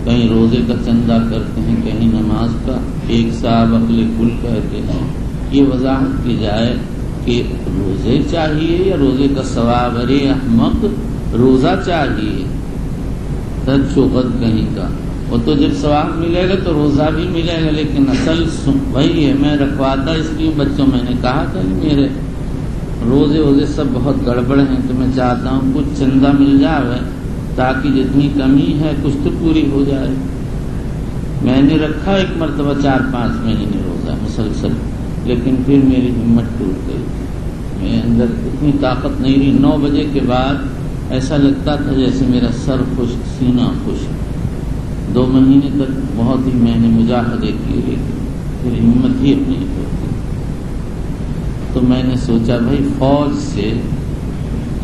Speaker 1: کہیں روزے کا چندہ کرتے ہیں، کہیں نماز کا، ایک صاحب عقل کل کہتے ہیں۔ یہ وضاحت کی جائے کہ روزے چاہیے یا روزے کا ثواب؟ ارے احمق، روزہ چاہیے، شوقت کہیں کا، وہ تو جب ثواب ملے گا تو روزہ بھی ملے گا، لیکن اصل وہی ہے۔ میں رکھواتا اس لیے بچوں میں نے کہا تھا میرے روزے سب بہت گڑبڑ ہیں، تو میں چاہتا ہوں کچھ چندہ مل جائے تاکہ جتنی کمی ہے کچھ تو پوری ہو جائے۔ میں نے رکھا ایک مرتبہ 4-5 مہینے روزہ مسلسل، لیکن پھر میری ہمت ٹوٹ گئی، میرے اندر اتنی طاقت نہیں رہی۔ 9 بجے کے بعد ایسا لگتا تھا جیسے میرا سر خشک، سینہ خشک۔ 2 مہینے تک بہت ہی میں نے مجاہدے کیے، لیکن پھر ہمت ہی اپنی ہوتی۔ تو میں نے سوچا بھائی فوج سے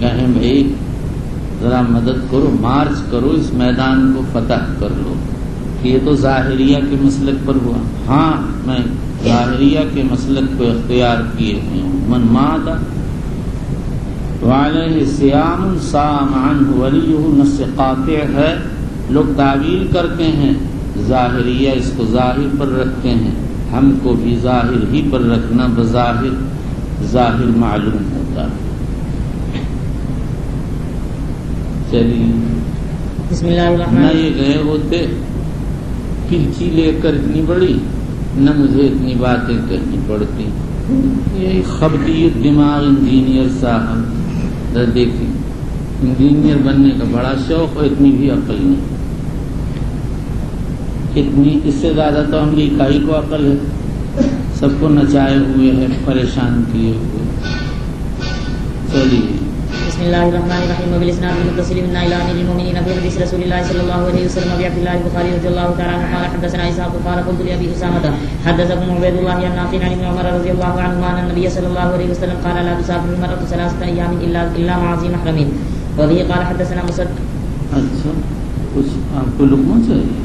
Speaker 1: کہیں بھائی ذرا مدد کرو، مارچ کرو، اس میدان کو فتح کر لو۔ کہ یہ تو ظاہریہ کے مسلک پر ہوا۔ ہاں، میں ظاہریہ کے مسلک کو اختیار کیے ہوئے ہوں۔ من مات وعلیہ صیام صام عنہ ولیہ، نص قاطع ہے۔ لوگ تعویل کرتے ہیں، ظاہریہ اس کو ظاہر پر رکھتے ہیں، ہم کو بھی ظاہر ہی پر رکھنا بظاہر ظاہر معلوم ہوتا ہے۔ چلیے
Speaker 2: بسم اللہ الرحمن
Speaker 1: نہ یہ گئے ہوتے کلچی لے کر اتنی بڑی، نہ مجھے اتنی باتیں کرنی پڑتی۔ یہ خبتی دماغ انجینئر صاحب، دیکھیں انجینئر بننے کا بڑا شوق اور اتنی بھی عقل نہیں، اتنی اس سے زیادہ تو امریکائی کو عقل ہے، سب کو نچائے ہوئے ہے، پریشان کیے ہوئے۔ چلیے
Speaker 2: بسم بسم الله الرحمن الرحيم وبالاسناد المتصل منا الى امير المؤمنين في حديث رسول الله صلى الله عليه وسلم ابي عبد الله البخاري رضي الله تعالى عنه قال حدثنا اسحاق قال قلت لابي اسامه حدثكم عبيد الله عن نافع عن ابن عمر رضي الله عنهما ان النبي صلى الله عليه وسلم قال لا تسافر المرأة 3 أيام الا مع ذي محرم وبه قال حدثنا مسدد.
Speaker 1: اچھا کچھ آپ کو لقمہ چاہیے.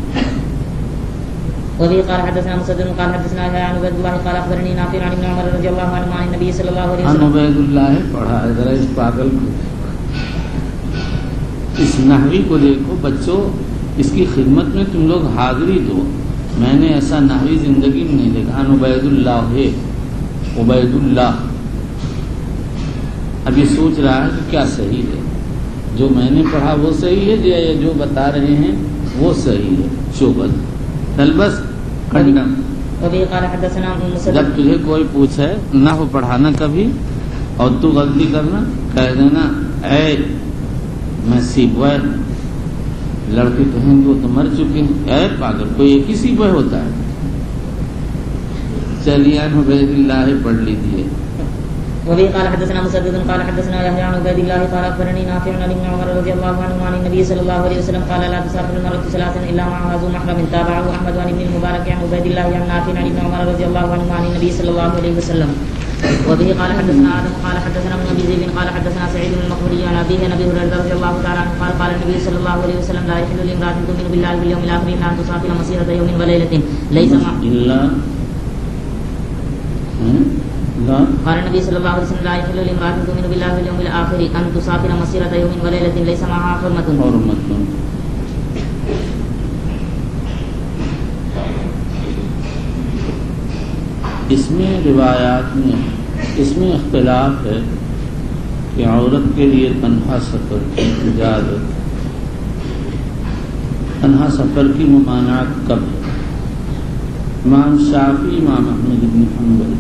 Speaker 2: وبه قال حدثنا مسدد قال حدثنا عن عبيد الله قال اخبرني نافع عن ابن عمر رضي الله عنهما عن النبي صلى الله عليه وسلم.
Speaker 1: عبید اللہ پڑھا ہے. ذرا اس پاگل کو اس نحوی کو دیکھو بچوں، اس کی خدمت میں تم لوگ حاضری دو. میں نے ایسا نحوی زندگی میں نہیں دیکھا. عبید اللہ ہے، عبید اللہ. اب یہ سوچ رہا ہے کہ کیا صحیح ہے، جو میں نے پڑھا وہ صحیح ہے یا جو بتا رہے ہیں وہ صحیح ہے. شوبت تلبس کنڈم.
Speaker 2: وبه قال حدثنا مسدد.
Speaker 1: جب تجھے کوئی پوچھے نحو پڑھانا کبھی اور تو غلطی کرنا، کہہ دینا اے میں سیبوئے، لڑکے کہیں گے وہ تو مر چکے ہیں. اے پاگل، کوئی ایک ہی سیبوئے ہوتا ہے. چلیے عبید اللہ پڑھ لیجیے.
Speaker 2: وبه قال حدثنا مسدد قال حدثنا يحيى عن عبيد الله قال اخبرني نافع عن ابن عمر رضي الله عنهما عن النبي صلى الله عليه وسلم قال لا تسافر المرأة 3 الا معها ذو محرم. تابعه احمد عن ابن المبارك عن عبيد الله عن نافع عن ابن عمر رضي الله عنهما عن النبي صلى الله عليه وسلم. وبه قال حدثنا آدم قال حدثنا ابن ابي ذئب قال حدثنا سعيد بن المقبري عن ابيه عن ابي هريره رضي الله تعالى عنه قال قال النبي صلى الله عليه وسلم لا يحل لامرأة تؤمن بالله واليوم الاخر ان تسافر مسيرة يوم وليلة ليس مع قال النبي صلى الله عليه وسلم لا يحل لامرأة تؤمن بالله واليوم الآخر أن تسافر مسيرة يوم وليلة ليس معها حرمة.
Speaker 1: اس میں روایات میں اس میں اختلاف ہے کہ عورت کے لیے تنہا سفر کی اجازت، تنہا سفر کی ممانعت کب ہے. امام شافعی، امام احمد بن حنبل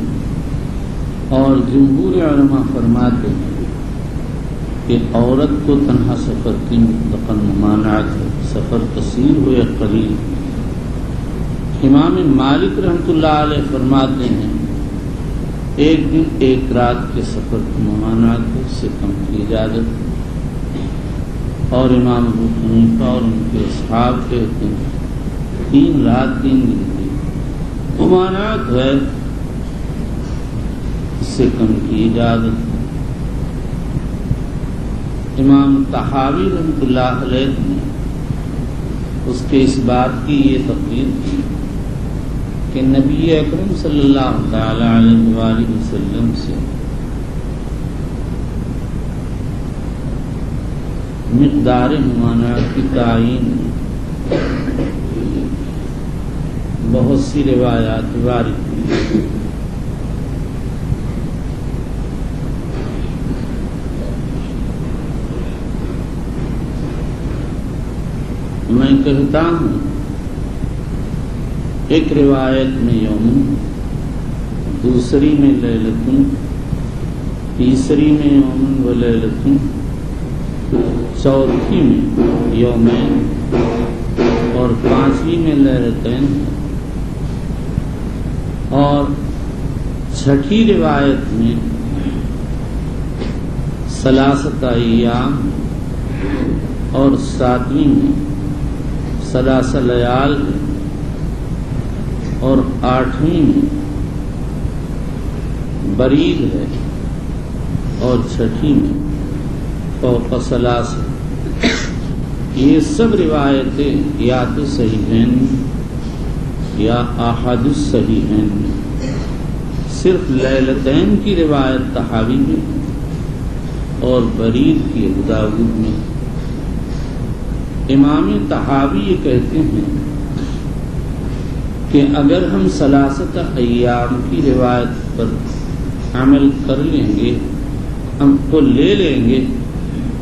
Speaker 1: اور جمہور علماء فرماتے ہیں کہ عورت کو تنہا سفر کی مطلقاً ممانعت ہے، سفر قصیر ہو یا قلیل. امام مالک رحمۃ اللہ علیہ فرماتے ہیں 1 دن 1 رات کے سفر کی ممانعت ہے، اس سے کم کی اجازت. اور امام ابو حنیفہ اور ان کے اصحاب کہتے ہیں 3 رات 3 دن کی ممانعت ہے، سے کم کی اجازت. امام طحاوی رحمۃ اللہ علیہ نے اس کے اس بات کی یہ تقریر کی کہ نبی اکرم صلی اللہ تعالی علیہ وآلہ وسلم سے مقدار ممانعت کی تعین بہت سی روایات وارد ہوئی. میں کہتا ہوں ایک روایت میں یوم، دوسری میں لیلتن، تیسری میں یوم و لیلتن، چوتھی میں یومین اور 5ویں میں لیلتین، اور 6ٹھی روایت میں 3 ایام اور 7ویں میں 3 لیال اور 8ویں میں برید ہے اور 6ٹھی میں فوق 3. یہ سب روایتیں یا تو صحیحین یا احد الصحیحین میں. صرف لیلتین کی روایت طحاوی میں اور برید کی ابو داؤد میں. امام طحاوی یہ کہتے ہیں کہ اگر ہم 3 ایام کی روایت پر عمل کر لیں گے، ہم کو لے لیں گے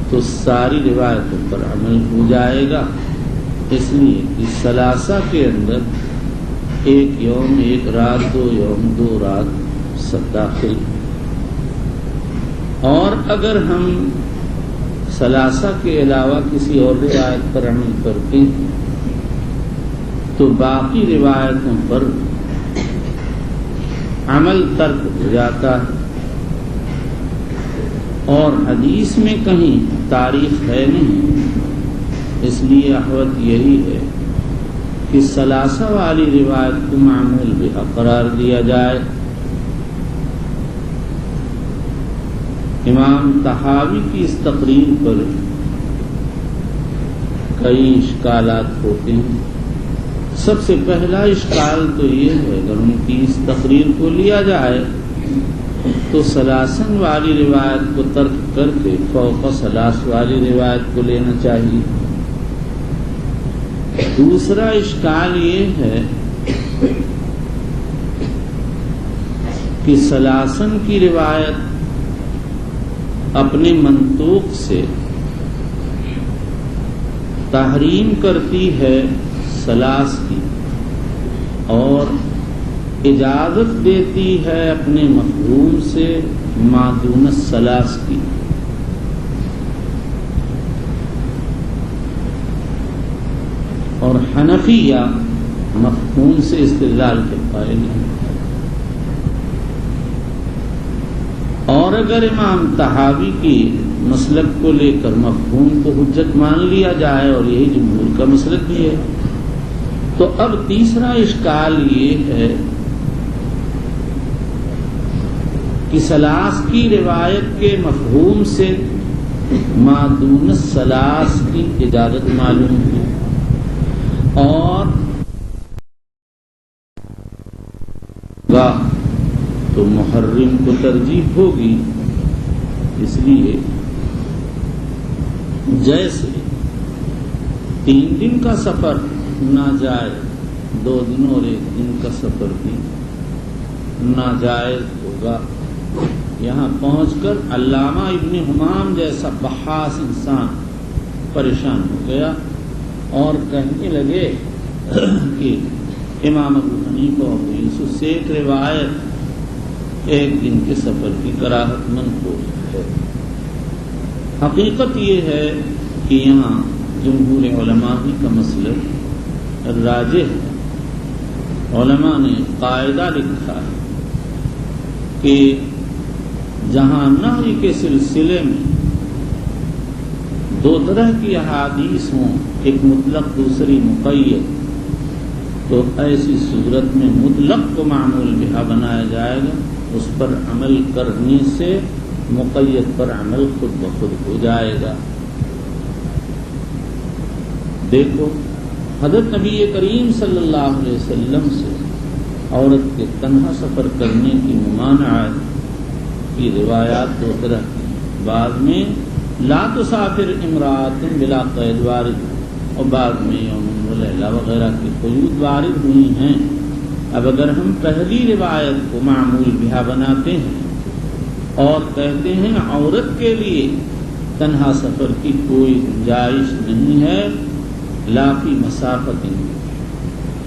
Speaker 1: تو ساری روایتوں پر عمل ہو جائے گا. اس لیے کہ 3 کے اندر 1 یوم 1 رات 2 یوم 2 رات سب داخل. اور اگر ہم 3 کے علاوہ کسی اور روایت پر عمل کرتے ہیں تو باقی روایتوں پر عمل ترک ہو جاتا ہے. اور حدیث میں کہیں تاریخ ہے نہیں، اس لیے احوط یہی ہے کہ ثلاثہ والی روایت کو معمول بہا قرار دیا جائے۔ امام طحاوی کی اس تقریر پر کئی اشکالات ہوتے ہیں۔ سب سے پہلا اشکال تو یہ ہے اگر ان کی اس تقریر کو لیا جائے تو ثلاثن والی روایت کو ترک کر کے فوق ثلاث والی روایت کو لینا چاہیے۔ دوسرا اشکال یہ ہے کہ ثلاثن کی روایت اپنے منطوق سے تحریم کرتی ہے ثلاث کی اور اجازت دیتی ہے اپنے مفہوم سے ما دون الثلاث کی۔ اور حنفیہ مفہوم سے استدلال کے قائل ہیں۔ اور اگر امام طحاوی کی مسلک کو لے کر مفہوم کو حجت مان لیا جائے اور یہی جمہور کا مسلک بھی ہے تو اب تیسرا اشکال یہ ہے کہ ثلاث کی روایت کے مفہوم سے ما دون الثلاث کی اجازت معلوم ہے اور تو محرم کو ترجیح ہوگی۔ اس لیے جیسے 3 دن کا سفر ناجائز، 2 دن اور 1 دن کا سفر بھی ناجائز ہوگا، یہاں پہنچ کر علامہ ابن حمام جیسا بحاث انسان پریشان ہو گیا اور کہنے لگے کہ امام ابو حنیفہ اور یوسف سے ایک روایت 1 دن کے سفر کی کراہت منقول ہے۔ حقیقت یہ ہے کہ یہاں جمہور علماء ہی کا مسئلہ راجح ہے۔ علماء نے قاعدہ لکھا ہے کہ جہاں نہی کے سلسلے میں 2 طرح کی احادیث ہوں، ایک مطلق دوسری مقید، تو ایسی صورت میں مطلق کو معمول بہا بنایا جائے گا، اس پر عمل کرنے سے مقید پر عمل خود بخود ہو جائے گا۔ دیکھو حضرت نبی کریم صلی اللہ علیہ وسلم سے عورت کے تنہا سفر کرنے کی ممانعت کی روایات 2 طرح کی، بعد میں لا تسافر امرأۃ بلا قید وارد اور بعد میں یوم ولیلہ وغیرہ کی قیود وارد ہوئی ہیں۔ اب اگر ہم پہلی روایت کو معمول بہا بناتے ہیں اور کہتے ہیں عورت کے لیے تنہا سفر کی کوئی گنجائش نہیں ہے، لا فی مسافت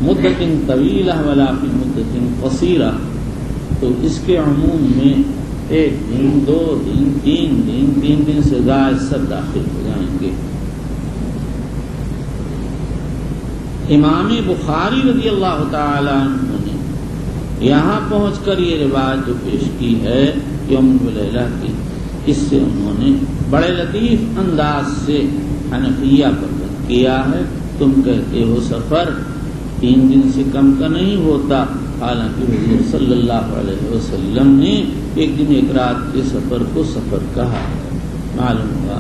Speaker 1: مدت طویلہ ولا فی مدت قصیرہ، تو اس کے عموم میں 1 دن 2 دن 3 دن 3 دن سے زائد سب داخل ہو جائیں گے۔ امام بخاری رضی اللہ تعالی عنہ نے یہاں پہنچ کر یہ روایت جو پیش کی ہے یوم ولیلہ کی، اس سے انہوں نے بڑے لطیف انداز سے حنفیہ پر رد کیا ہے۔ تم کہتے ہو سفر 3 دن سے کم کا نہیں ہوتا، حالانکہ حضور صلی اللہ علیہ وسلم نے 1 دن 1 رات کے سفر کو سفر کہا ہے۔ معلوم ہوا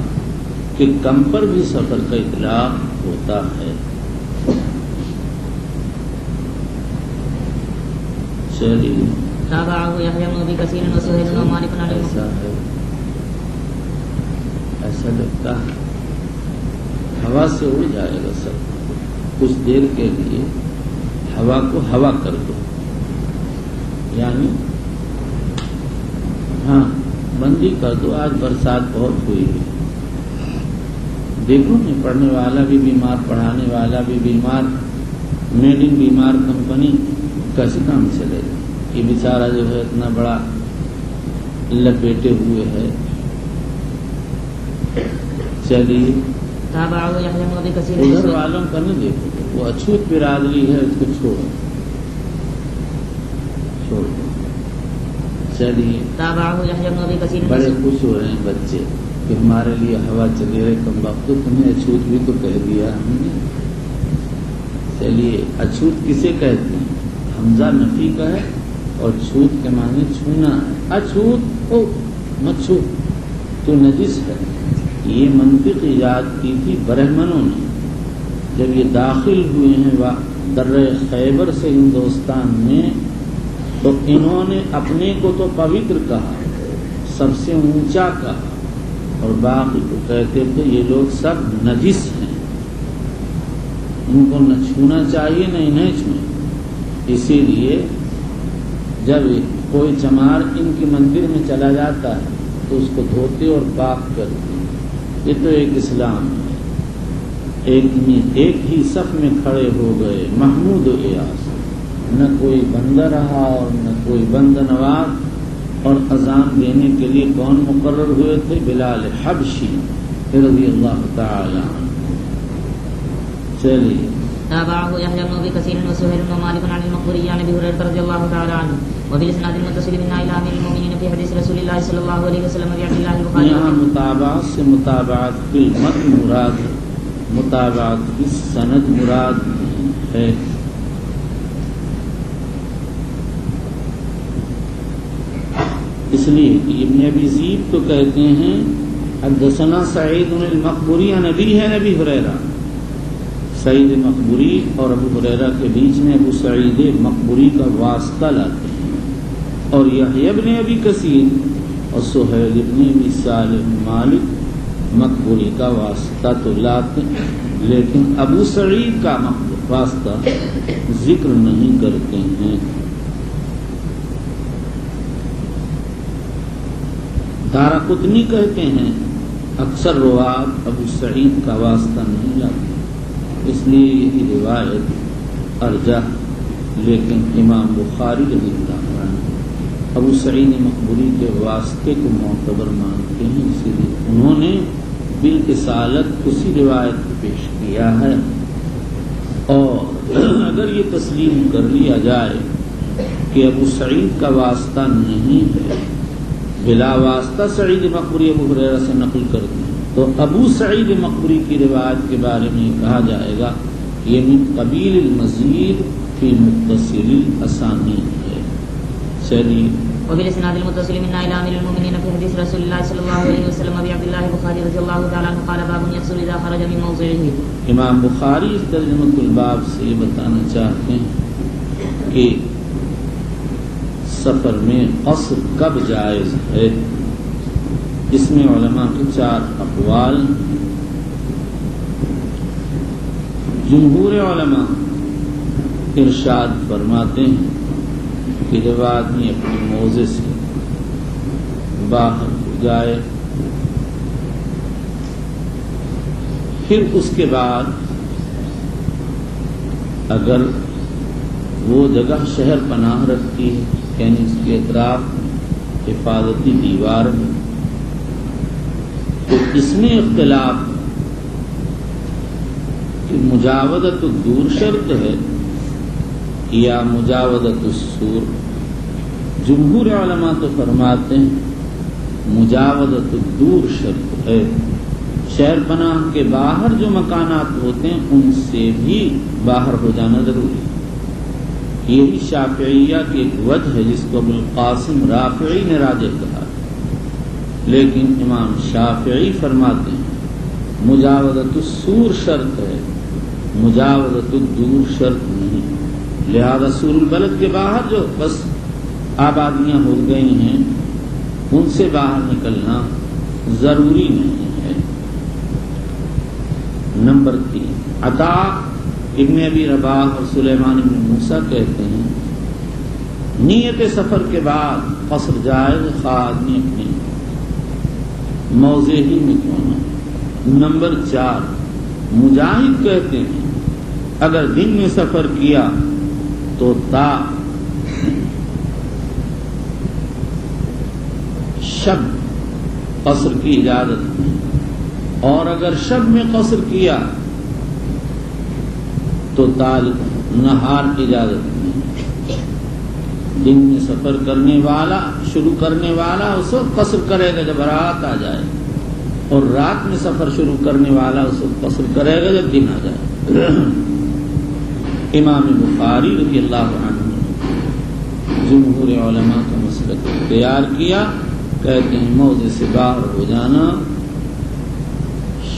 Speaker 1: کہ کم پر بھی سفر کا اطلاق ہوتا ہے۔ چلیے
Speaker 2: تابعه يحيى بن ابي كثير وسهيل بن مالك عن
Speaker 1: ایسا لگتا ہے ہوا سے اڑ جائے گا سب، کچھ دیر کے لیے ہوا کو ہوا کر دو، یعنی ہاں بندی کر دو۔ آج برسات بہت ہوئی ہے، دیکھو نہیں پڑھنے والا بھی بیمار، پڑھانے والا بھی بیمار، میڈ ان بیمار کمپنی کیسے کام چلے گا؟ یہ بیچارہ جو ہے اتنا بڑا لپیٹے ہوئے ہے۔ چلیے ادھر والوں کا نہیں دیکھو، وہ اچھوت برادری ہے، اس کو چھوڑو چھوڑ دو۔ چلیے
Speaker 2: تابعه يحيى بن ابي كثير
Speaker 1: بڑے خوش ہو رہے ہیں بچے کہ ہمارے لیے ہوا چلی رہے کم وقت تو تمہیں اچھوت بھی تو کہہ دیا ہم نے. چلیے اچھوت کسے کہتے ہیں؟ حمزہ نفی کا ہے اور چھوت کے معنی چھونا ہے. اچھوت او مچھوت تو نجس ہے. یہ منطق ایجاد کی تھی برہمنوں نے جب یہ داخل ہوئے ہیں درہ خیبر سے ہندوستان میں، تو انہوں نے اپنے کو تو پوتر کہا، سب سے اونچا کہا، اور باقی کو کہتے تھے یہ لوگ سب نجس ہیں، ان کو نہ چھونا چاہیے نہ انہیں چھوئیں. اسی لیے جب کوئی چمار ان کی مندر میں چلا جاتا ہے تو اس کو دھوتے اور پاک کرتے. یہ تو ایک اسلام ہے. ایک ہی صف میں کھڑے ہو گئے محمود و ایاس، نہ کوئی بندہ رہا اور نہ کوئی بند نواز. اور اذان دینے کے لیے کون مقرر ہوئے تھے؟ بلال حبشی رضی اللہ تعالی عنہ. چلیے
Speaker 2: تابعه يحيى بن ابي كثير وسهيل بن مالك عن المقبوري عن ابي هريره رضي الله تعالى عنه وبالاسناد المتصل من الى امير المؤمنين في حديث رسول الله صلى الله عليه وسلم عبد الله البخاري.
Speaker 1: یہاں متابعت سے متابعت کی متن مراد ہے، متابعت کی سند مراد ہے. اس لیے کہ ابن ابی ذئب تو کہتے ہیں حدثنا سعید المقبوری عن ابی ہے نبی ہریرہ. سعید مقبوری اور ابو ہریرہ کے بیچ میں ابو سعید مقبوری کا واسطہ لاتے ہیں، اور یحییٰ ابن ابی کثیر اور سہیل ابن ابی صالح مالک مقبوری کا واسطہ تو لاتے ہیں، لیکن ابو سعید کا واسطہ ذکر نہیں کرتے ہیں. دارقطنی کہتے ہیں اکثر روات ابو سعید کا واسطہ نہیں لاتے، اس لیے یہی روایت ارجح. لیکن امام بخاری رضی اللہ عنہ ابو سعید مقبوری کے واسطے کو معتبر مانتے ہیں، اسی لیے انہوں نے بالاصالت اسی روایت کو پیش کیا ہے. اور اگر یہ تسلیم کر لیا جائے کہ ابو سعید کا واسطہ نہیں ہے، بلا واسطہ سعید مقبوری ابو ہریرہ سے نقل کرتے ہیں، تو ابو سعید مقبوری کی روایت کے بارے میں کہا جائے گا یہ من قبیل المزید فی متصل الاسانید ہے. چلیے
Speaker 2: وبالاسناد المتصل من الى امير المؤمنين في حديث رسول الله صلى الله عليه وسلم ابي عبد الله البخاري رضي الله تعالى عنه قال باب يغسل اذا خرج من موضعه.
Speaker 1: امام بخاری اس ترجمۃ الباب سے یہ بتانا چاہتے ہیں کہ سفر میں قصر کب جائز ہے. اس میں علماء کے 4 اقوال. جمہور علماء ارشاد فرماتے ہیں کہ جب آدمی اپنے موضع سے باہر جائے پھر اس کے بعد اگر وہ جگہ شہر پناہ رکھتی ہے، یعنی اس کے اطراف حفاظتی دیوار میں، تو اس میں اختلاف کہ مجاودت الدور شرط ہے یا مجاودت السور. جمہور علماء تو فرماتے ہیں مجاودت الدور شرط ہے. شہر پناہ کے باہر جو مکانات ہوتے ہیں ان سے بھی باہر ہو جانا ضروری ہے. یہی شافعیہ کی ایک وجہ ہے جس کو ابو القاسم رافعی نے راجح کہا، لیکن امام شافعی فرماتے ہیں مجاودت السور شرط ہے، مجاودت الدور شرط نہیں. لہذا سور البلد کے باہر جو بس آبادیاں ہو گئی ہیں ان سے باہر نکلنا ضروری نہیں ہے. نمبر 3 عطا ابن ابی رباح اور سلیمان ابن موسیٰ کہتے ہیں نیت سفر کے بعد قصر جائز خواہ آدمی اپنے موضع ہی میں کیوں نہ. نمبر 4 مجاہد کہتے ہیں اگر دن میں سفر کیا تو تا شب قصر کی اجازت نہیں، اور اگر شب میں قصر کیا تو تال نہار کی اجازت نہیں. دن میں سفر کرنے والا شروع کرنے والا اس وقت قصر کرے گا جب رات آ جائے، اور رات میں سفر شروع کرنے والا اس وقت قصر کرے گا جب دن آ جائے۔ امام بخاری رضی اللہ عنہ نے جمہور علماء کا مسلک اختیار کیا، کہتے ہیں موضع سے باہر ہو جانا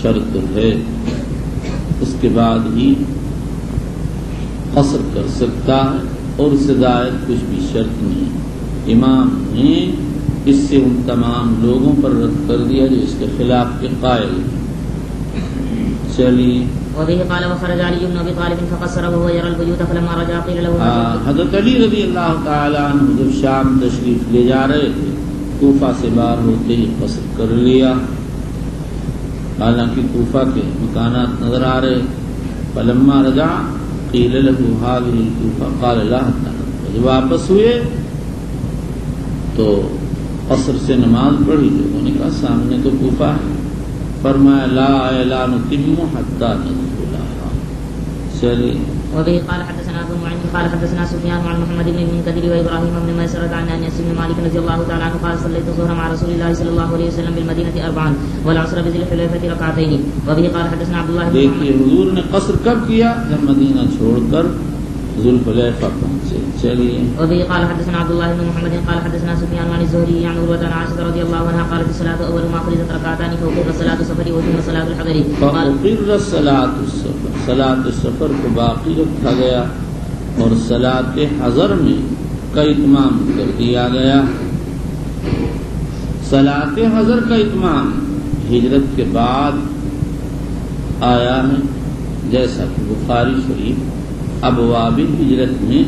Speaker 1: شرط ہے، اس کے بعد ہی قصر کر سکتا ہے، اور اس سے زائد کچھ بھی شرط نہیں۔ امام نے اس سے ان تمام لوگوں پر رد کر دیا جو اس کے خلاف کے قائل۔ چلیے
Speaker 2: وبه قال وخرج علي بن ابي طالب فقصر وهو يرى البيوت فلما رجع قيل له
Speaker 1: حضرت علی رضی اللہ تعالی عنہ جب شام تشریف لے جا رہے تھے، کوفہ سے باہر ہوتے ہی قصر کر لیا، حالانکہ کوفہ کے مکانات نظر آ رہے۔ فلما رجع قیل له هذه الكوفہ قال لا حتى، جب واپس ہوئے تو قصر سے نماز پڑھی، لوگوں نے کہا سامنے تو کوفہ ہے، فرمایا لا اعلان تم حتى ندخلها۔ چلیے
Speaker 2: وبه قال حدثنا ابو معين قال حدثنا سفيان عن محمد بن المنكدر وابراهيم بن ميسرة عن انس بن مالك رضي الله تعالى عنه قال صليت الظهر مع رسول الله صلى الله عليه وسلم بالمدينة 4 والعصر بذي الحليفة ركعتين۔ وبه قال حدثنا عبد الله بن
Speaker 1: دیکھیے حضور نے قصر کب کیا؟ جب مدینہ چھوڑ کر ذوالحلیفہ پہنچے۔ چلیے
Speaker 2: وبه قال حدثنا عبد الله بن محمد قال حدثنا سفيان عن الزهري عن عروة عن عائشة رضي الله عنها قالت الصلاة أول ما فرضت ركعتان فوقف الصلاة السفر وثم صلاة الحضر۔
Speaker 1: فأقر صلاة السفر، صلاة السفر کو باقی رکھا گیا اور صلاة حضر میں کا اتمام کر دیا گیا۔ صلاة حضر کا اتمام ہجرت کے بعد آیا ہے، جیسا کہ بخاری شریف ابواب ہجرت میں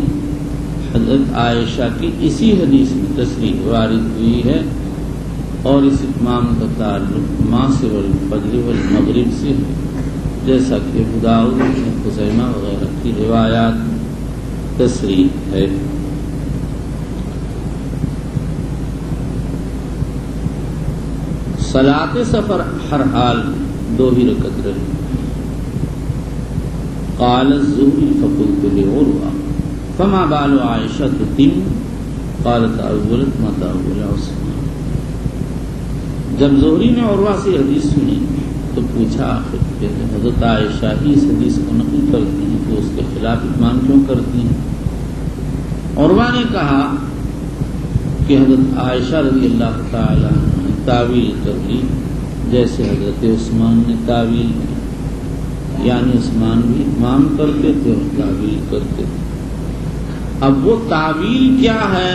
Speaker 1: حضرت عائشہ کی اسی حدیث میں تصریح وارد ہوئی ہے، اور اس اتمام کا تعلق معاصر الفجر والمغرب سے ہے، جیسا کہ ابو داؤد ابن خزیمہ وغیرہ کی روایات تصریح ہے۔ صلاۃ سفر ہر حال دو ہی رکعت رہی۔ قال الزهري فقلت لعروة فما بال عائشة تتم قال تأولت ما تأول عثمان۔ جب زہری نے عروہ سے حدیث سنی تو پوچھا آخر کہ حضرت عائشہ ہی اس حدیث کو نقل کرتی ہیں تو اس کے خلاف اتمام کیوں کرتی ہیں؟ عروہ نے کہا کہ حضرت عائشہ رضی اللہ تعالی عنہ نے تعویل کر لی جیسے حضرت عثمان نے تعویل کی، یعنی عثمان بھی اتمام کرتے تھے اور تعویل کرتے تھے۔ اب وہ تعویل کیا ہے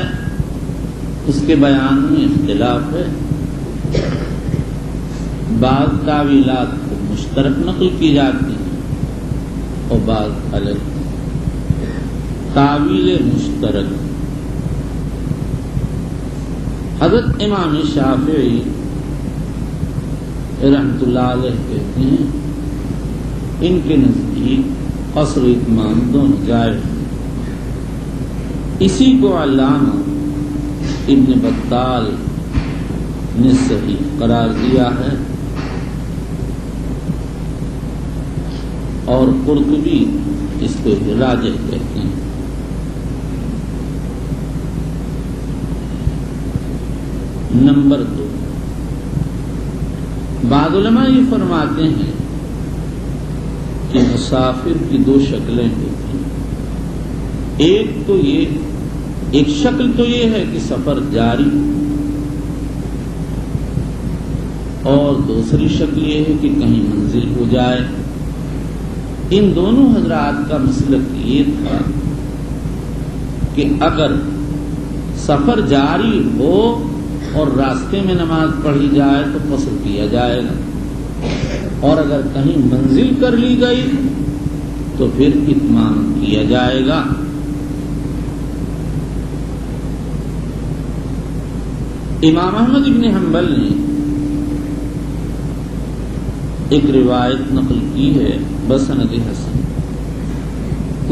Speaker 1: اس کے بیان میں اختلاف ہے۔ بعض تعویلات کو مشترک نقل کی جاتی ہیں اور بعض الگ۔ تعویل مشترک حضرت امام شافعی رحمۃ اللہ علیہ کہتے ہیں ان کے نزدیک قصر اتمام دونوں جائز ہیں۔ اسی کو علامہ ابن بطال نے صحیح قرار دیا ہے، اور قرطبی اس کو راجح کہتے ہیں۔ نمبر 2، بعض علماء یہ فرماتے ہیں کہ مسافر کی دو شکلیں ہوتی ہیں۔ ایک شکل تو یہ ہے کہ سفر جاری، اور دوسری شکل یہ ہے کہ کہیں منزل ہو جائے۔ ان دونوں حضرات کا مسلک یہ تھا کہ اگر سفر جاری ہو اور راستے میں نماز پڑھی جائے تو قصر کیا جائے گا، اور اگر کہیں منزل کر لی گئی تو پھر اتمام کیا جائے گا۔ امام احمد بن حنبل نے ایک روایت نقل کی ہے بسند حسن،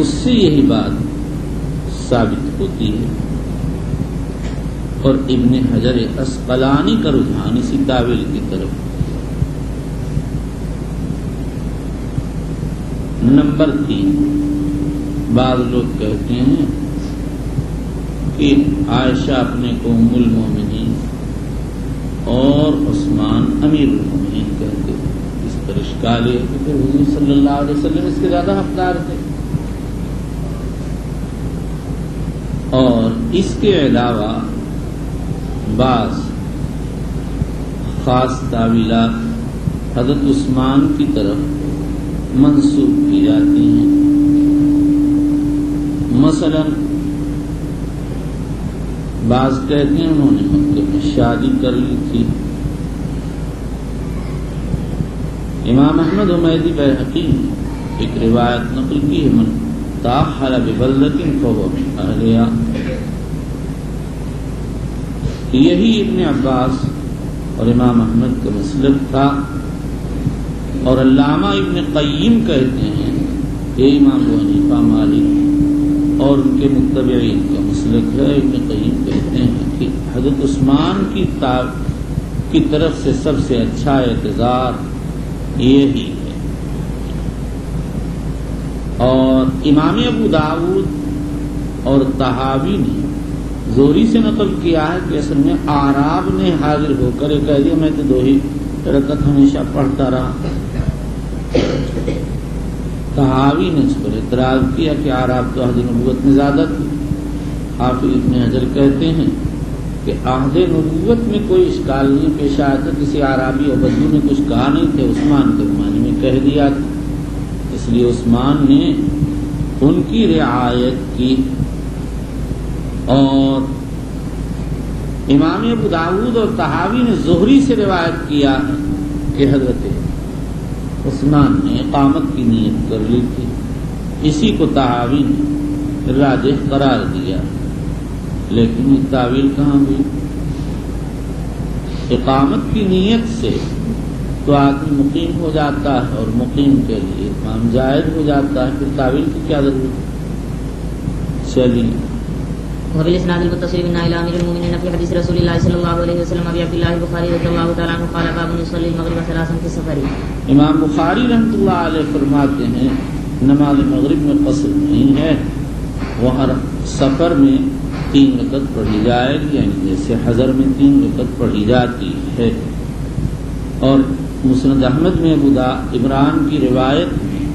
Speaker 1: اس سے یہی بات ثابت ہوتی ہے، اور ابن حجر اسقلانی کا رجحان اسی تعویل کی طرف۔ نمبر 3، بعض لوگ کہتے ہیں کہ عائشہ اپنے کو ام المومنین اور عثمان امیر المومنین کہتے تھے. اس پر اشکال ہے کہ پھر حضور صلی اللہ علیہ وسلم اس کے زیادہ حقدار تھے. اور اس کے علاوہ بعض خاص تعویلات حضرت عثمان کی طرف منسوب کی جاتی ہیں. مثلا بعض کہتے ہیں انہوں نے مکے میں شادی کر لی تھی. امام احمد حمیدی بیہقی نے ایک روایت نقل کی ہے من تاخر ببلدۃ فہو من اہلہا. یہی ابن عباس اور امام احمد کا مسلک تھا. اور علامہ ابن قیم کہتے ہیں یہ امام ابو حنیفہ مالک اور ان کے متبعین کا مسلک ہے. ابن قیم کہتے ہیں کہ حضرت عثمان کی طرف سے سب سے اچھا اعتذار یہی ہے. اور امام ابو داؤد اور طحاوی نے زہری سے نقل کیا ہے کہ اصل میں اعراب نے حاضر ہو کر یہ کہہ دیا میں تو 2 ہی رکعت ہمیشہ پڑھتا رہا. طحاوی نے اس پر اعتراض کیا کہ اعراب تو عہد نبوت میں زیادہ تھی. حافظ ابن حجر کہتے ہیں کہ عہد نبوت میں کوئی اشکال نہیں پیش آیا تھا. کسی اعرابی اور بدو نے کچھ کہا نہیں تھے. عثمان کے زمانے میں کہہ دیا تھا. اس لیے عثمان نے ان کی رعایت کی. اور امام ابو داؤد اور طحاوی نے زہری سے روایت کیا کہ حضرت عثمان نے اقامت کی نیت کر لی تھی. اسی کو طحاوی نے راجح قرار دیا. لیکن یہ تعویل کہاں ہوئی؟ اقامت کی نیت سے تو آدمی مقیم ہو جاتا ہے اور مقیم کے لیے اتمام جائز ہو جاتا ہے. پھر تعویل کی کیا ضرورت؟ چلیے.
Speaker 2: وبالاسناد المتصل من الى امير المؤمنين في حديث رسول الله صلى الله عليه وسلم ابي عبد الله البخاري رضي الله تعالى عنه قال باب يصلي المغرب ثلاثا في السفر.
Speaker 1: امام بخاری رحمۃ اللہ علیہ فرماتے ہیں نماز مغرب میں قصر نہیں ہے. وہاں سفر میں 3 رکعت پڑھی جائے گی یعنی جیسے حضر میں 3 رکعت پڑھی جاتی ہے. اور مسند احمد میں عمران کی روایت میں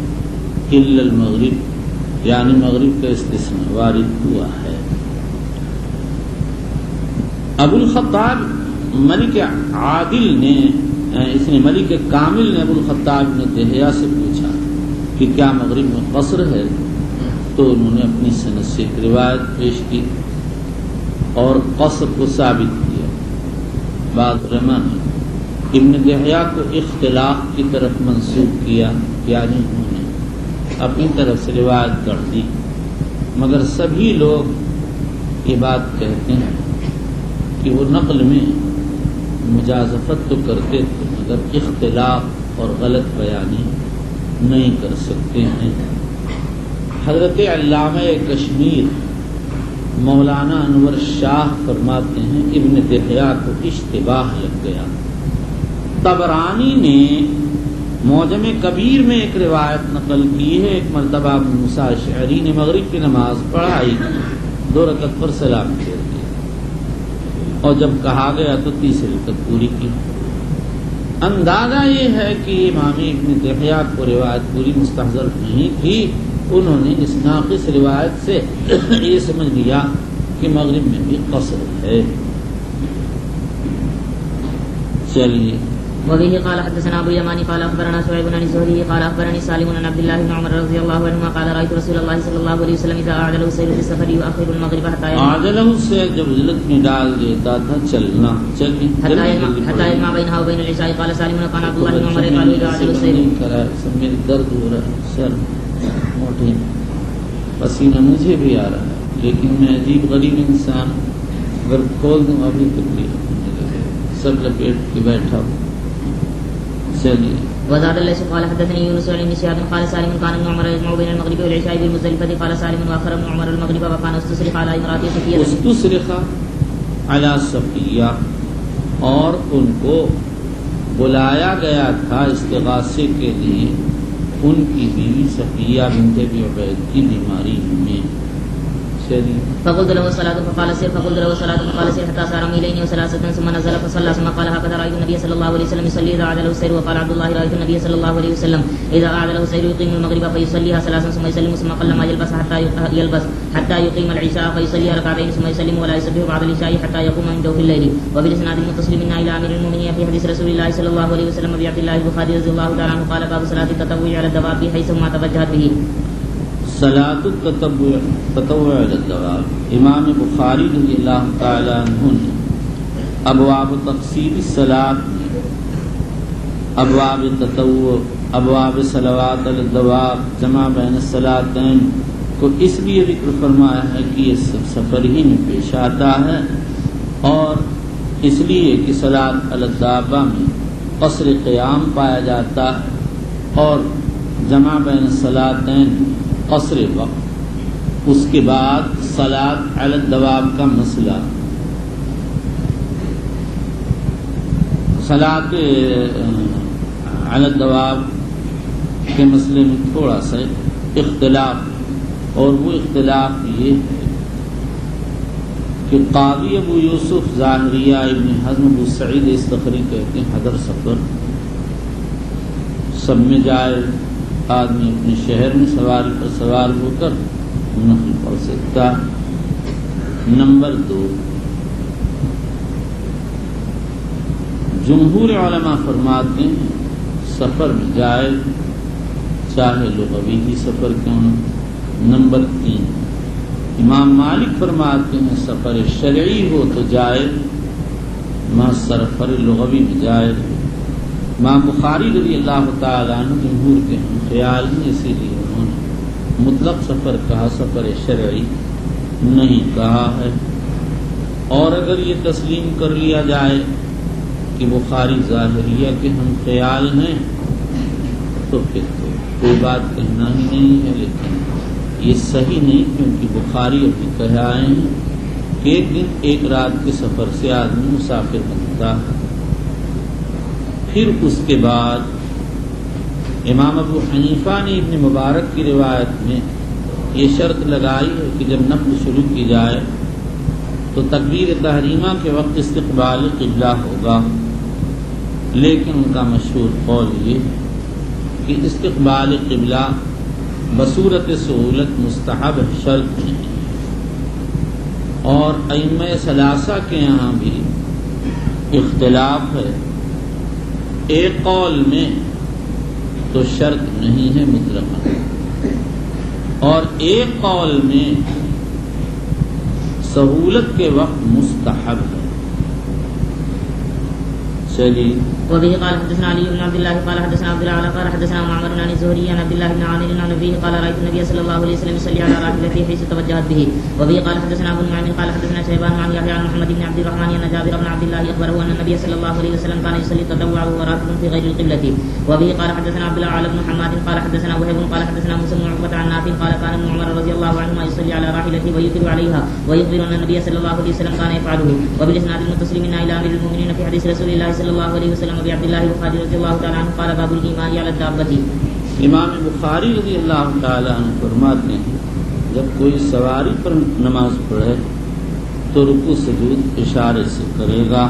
Speaker 1: الا المغرب یعنی مغرب کا استثناء وارد ہوا ہے. ابو الخطاب ملک عادل نے اس نے ملک کامل نے ابو الخطاب نے دہیا سے پوچھا کہ کیا مغرب میں قصر ہے؟ تو انہوں نے اپنی سند سے ایک روایت پیش کی اور قصر کو ثابت کیا. بعض علماء نے ابن دہیا کو اختلاف کی طرف منسوب کیا یعنی انہوں نے اپنی طرف سے روایت کر دی. مگر سبھی لوگ یہ بات کہتے ہیں کہ وہ نقل میں مجازفت تو کرتے تھے مگر اختلاف اور غلط بیانی نہیں کر سکتے ہیں. حضرت علامہ کشمیر مولانا انور شاہ فرماتے ہیں ابن دہیا کو اشتباہ لگ گیا. طبرانی نے معجم کبیر میں ایک روایت نقل کی ہے. ایک مرتبہ موسیٰ اشعری نے مغرب کی نماز پڑھائی 2 رکعت پر سلام پھیر دیا اور جب کہا گیا تو 3 رکعت پوری کی. اندازہ یہ ہے کہ امام ابن دہیا کو روایت پوری مستحضر نہیں تھی. انہوں نے اس ناقص روایت سے یہ سمجھ لیا کہ مغرب میں بھی قصر ہے. چلیے.
Speaker 2: وبه قال حدثنا ابو اليماني قال اخبرنا شعيب بن الزهري قال اخبرني سالم بن عبد الله بن عمر رضي الله عنهما قال رايت رسول الله صلى الله عليه وسلم اذا اعجله السير في السفر يؤخر المغرب حتى
Speaker 1: اعجله السير جب ذلت میں ڈال دیتا تھا چلنا چلیے
Speaker 2: حتى يجمع بينها وبين العشاء. قال سالم قال عبد الله بن عمر قال اذا اعجله السير
Speaker 1: سب میں درد ہو رہا ہے سر موٹے پسینہ مجھے بھی آ رہا ہے لیکن میں عجیب غریب انسان اگر کھول دوں ابھی تکلیف سب لپیٹ کے بیٹھا ہوں. چلیے.
Speaker 2: وزاد الله قال حدثني يونس بن شهاب قال سالم كان ابن عمر يجمع بين المغرب والعشاء بالمزدلفة. قال سالم واخر ابن عمر المغرب وكان استصرخ على امراته صفية
Speaker 1: على صفية اور ان کو بلایا گیا تھا استغاثے کے لیے ان کی بیوی صفیہ بنت ابی عبید کی بیماری میں.
Speaker 2: فقلت له الصلاة فقال سر حتى صار ميلين وثلاثة ثم نزل فصلى ثم قال هكذا رأيت النبي صلى الله عليه وسلم يصلي إذا أعدله السير. وقال عبد الله رأيت النبي صلى الله عليه وسلم إذا أعدله السير يقيم المغرب فيصليها ثلاثا ثم يسلم ثم قل ما يلبس حتى يقيم العشاء فيصليها ركعتين ثم يسلم ولا يسبح بعد العشاء حتى يقوم من جوف الليل. وبالإسناد المتصل منا إلى أمير المؤمنين في حديث رسول الله صلى الله عليه وسلم أبي عبد الله البخاري رضي الله تعالى عنه قال باب صلاة التطوع على الدواب حيثما توجهت به.
Speaker 1: صلاۃ التطوع علی الدواب. امام بخاری رضی اللہ تعالیٰ عنہ نے ابواب تقسیم الصلاۃ میں ابواب تطوع، ابواب صلوات علی الدواب، جمع بین الصلاتین کو اس لیے ذکر فرمایا ہے کہ یہ سب سفر ہی میں پیش آتا ہے، اور اس لیے کہ صلاۃ علی الدابہ میں قصر قیام پایا جاتا ہے اور جمع بین الصلاتین قصر وقت. اس کے بعد صلاۃ علی الدواب کا مسئلہ، صلاۃ علی الدواب کے مسئلے میں تھوڑا سا اختلاف، اور وہ اختلاف یہ ہے کہ قاضی ابو یوسف ظاہریہ، ابن حزم ابو سعید استخری کہتے ہیں حضر سفر سب میں جائے، آدمی اپنے شہر میں سواری پر سوار ہو کر نفل پڑھ سکتا. نمبر 2، جمہور علماء فرماتے ہیں سفر میں جائے چاہے لغوی ہی سفر کیوں نہ. نمبر 3، امام مالک فرماتے ہیں سفر شرعی ہو تو جائے، سفر لغوی میں جائے. امام بخاری رضی اللہ تعالیٰ عنہ جمہور کے ہم خیال ہیں، اسی لیے انہوں نے مطلق سفر کہا، سفر شرعی نہیں کہا ہے. اور اگر یہ تسلیم کر لیا جائے کہ بخاری ظاہریہ کے ہم خیال ہیں تو پھر تو کوئی بات کہنا ہی نہیں ہے. لیکن یہ صحیح نہیں، کیونکہ بخاری ابھی کہہ آئے ہیں کہ ایک دن ایک رات کے سفر سے آدمی مسافر بنتا ہے. پھر اس کے بعد امام ابو حنیفہ نے ابن مبارک کی روایت میں یہ شرط لگائی ہے کہ جب نفل شروع کی جائے تو تکبیر تحریمہ کے وقت استقبال قبلہ ہوگا. لیکن ان کا مشہور قول یہ کہ استقبال قبلہ بصورت سہولت مستحب شرط نہیں. اور ائمہ ثلاثہ کے یہاں بھی اختلاف ہے، ایک قول میں تو شرط نہیں ہے مطلقاً، اور ایک قول میں سہولت کے وقت مستحب ہے. چلیے.
Speaker 2: وبه قال حدثنا علي بن عبد الله قال حدثنا عبد الله قال حدثنا معمر عن الزهري عن عبد الله بن عامر عن ابيه قال رايت النبي صلى الله عليه وسلم يصلي على راحلته حيث توجهت به. وبه قال حدثنا ابو نعيم قال حدثنا شيبان عن يحيى عن محمد بن عبد الرحمن ان جابر بن عبد الله اخبره ان النبي صلى الله عليه وسلم كان يصلي تطوعا وهو راكب في غير القبلة. وبه قال حدثنا عبد الله بن حماد قال حدثنا وهيب قال حدثنا موسى بن عقبة عن نافع قال كان ابن عمر رضي الله عنهما يصلي على راحلته ويوتر عليها ويخبر ان النبي صلى الله عليه وسلم كان يفعله. وبالاسناد المتصل منا الى امير المؤمنين في حديث رسول الله صلى الله عليه وسلم ابي عبد الله البخاري رضی اللہ تعالیٰ عنہ قال باب الایمان علی الدابۃ.
Speaker 1: امام بخاری رضی اللہ تعالیٰ عنہ فرماتے ہیں جب کوئی سواری پر نماز پڑھے تو رکوع سجود اشارے سے کرے گا.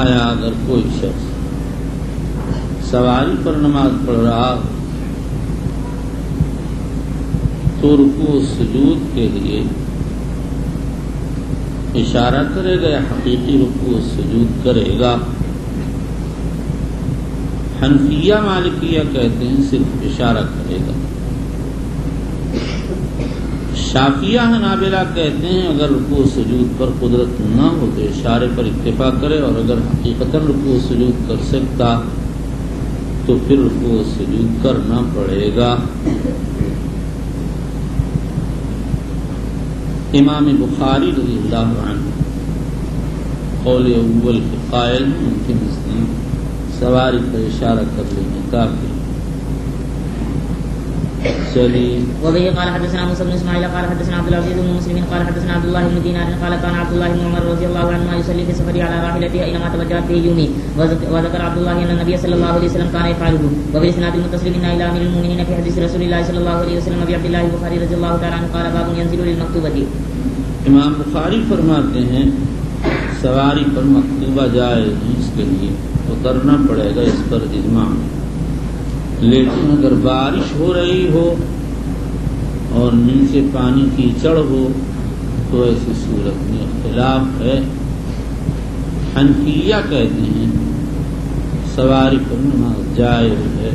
Speaker 1: آیا اگر کوئی شخص سواری پر نماز پڑھ رہا تو رکوع سجود کے لیے اشارہ کرے گا یا حقیقی رکوع سجود کرے گا؟ حنفیہ مالکیہ کہتے ہیں صرف اشارہ کرے گا. شافعیہ حنابلہ کہتے ہیں اگر رکوع سجود پر قدرت نہ ہو تو اشارے پر اکتفا کرے، اور اگر حقیقتاً رکوع سجود کر سکتا تو پھر رکوع سجود کرنا پڑے گا. امام بخاری رضی اللہ عنہ قول اول کے قائل ہیں، ان کے نزدیک سواری پر اشارہ کر لینے کافی. چلیے.
Speaker 2: وبه قال حدثنا موسى بن اسماعيل قال حدثنا عبد العزيز بن مسلم قال حدثنا عبد الله بن دينار قال كان عبد الله بن عمر رضي الله عنهما يصلي في سفره على راحلته اينما توجهت به يومي. وذكر عبد الله ان النبي صلى الله عليه وسلم كان يفعله. وبالاسناد المتصل منا الى امير المؤمنين في حديث رسول الله صلى الله عليه وسلم ابي عبد الله البخاري رضي الله تعالى عنه قال باب ينزل للمكتوبه.
Speaker 1: امام بخاری فرماتے ہیں سواری پر مکتوبہ جائز نہیں، اس کے لیے اترنا پڑے گا، اس پر اجماع. لیکن اگر بارش ہو رہی ہو اور نیچے پانی کی چڑھ ہو تو ایسی صورت میں اختلاف ہے. حنفیہ کہتے ہیں سواری پر نماز جائز ہے.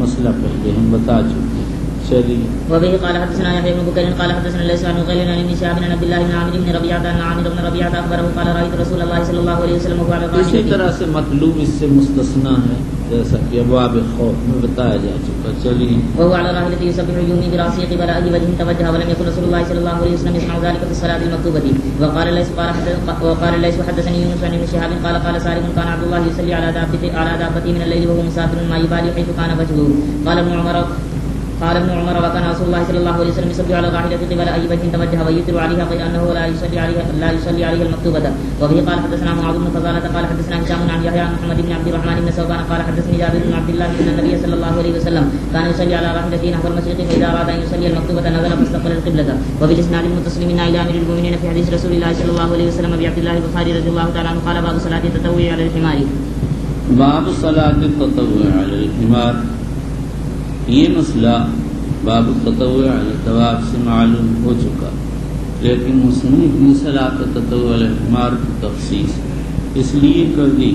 Speaker 1: مسئلہ پہلے ہم بتا چکے. چلیے.
Speaker 2: وبه قال حدثنا يحيى بن بكير قال حدثنا ليس عن غير عن ابن شهاب بن عبد الله بن عامر بن ربيعة أن عامر بن ربيعة أخبره قال رأيت رسول الله صلى الله عليه وسلم وهو على
Speaker 1: اسی طرح سے مطلوب اس سے مستثنا ہے، جیسا کہ ابواب خوف میں بتایا جا چکا. چلیے.
Speaker 2: وهو على راحلته يسبح يومي براسه قبل أي وجه توجه ولم يكن رسول الله صلى الله عليه وسلم يصنع ذلك في الصلاة المكتوبة. وقال ليس حدثني يونس عن ابن شهاب قال سالم كان عبد الله يصلي على دابته من الليل وهو مسافر ما يبالي حيث كان وجهه. قال ابن عمر وكان رسول الله صلى الله عليه وسلم يصلي على راحلته قبل أي وجه توجه ويتر عليها غير أنه لا يصلي عليها المكتوبة. وبه قال حدثنا معاذ بن فضالة قال حدثنا هشام عن يحيى عن محمد بن عبد الرحمن بن ثوبان قال حدثني جابر بن عبد الله أن النبي صلى الله عليه وسلم كان يصلي على راحلته نحو المشرق فإذا أراد أن يصلي المكتوبة نزل فاستقبل القبلة. وبالإسناد المتصل منا إلى أمير المؤمنين في حديث رسول الله صلى الله عليه وسلم أبي عبد الله البخاري رضي الله تعالى عنه قال باب صلاة التطوع على الحمار.
Speaker 1: باب صلاة التطوع على الحمار. یہ مسئلہ باب التطوع علی الدواب سے معلوم ہو چکا، لیکن مصنف نے صلاۃ التطوع علی الحمار کی تخصیص اس لیے کر دی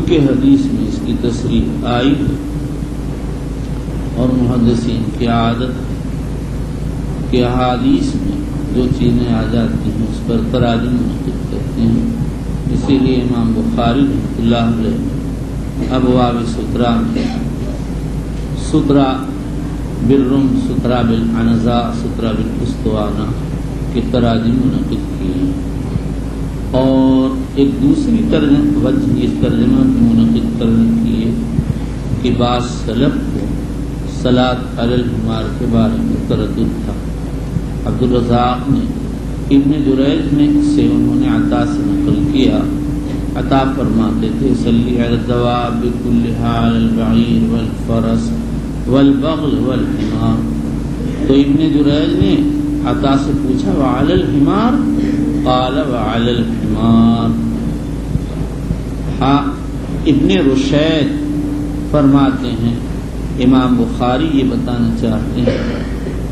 Speaker 1: کہ حدیث میں اس کی تصریح آئی اور محدثین کی عادت کہ احادیث میں جو چیزیں آ جاتی ہیں اس پر تراجم منعقد کرتے ہیں. اسی لیے امام بخاری رحمۃ اللہ علیہ ابواب سترہ میں سترہ بالرم، سترہ بالعنزہ، سترہ بالاسطوانہ کی تراجم منعقد کی. اور ایک دوسری وجہ اس ترجمہ کی منعقد کرنے کی ہے کہ بعض سلف کو صلاۃ علی الحمار کے بارے میں تردد تھا. عبدالرزاق نے ابن جریج نے سے انہوں نے عطا سے نقل کیا. عطا فرماتے تھے صلی علی الدواب بکلھا علی البعیر والفرس والبغل والحمار. تو ابن جریج نے عطا سے پوچھا وعلی الحمار؟ قال وعلی الحمار. ابن رشید فرماتے ہیں امام بخاری یہ بتانا چاہتے ہیں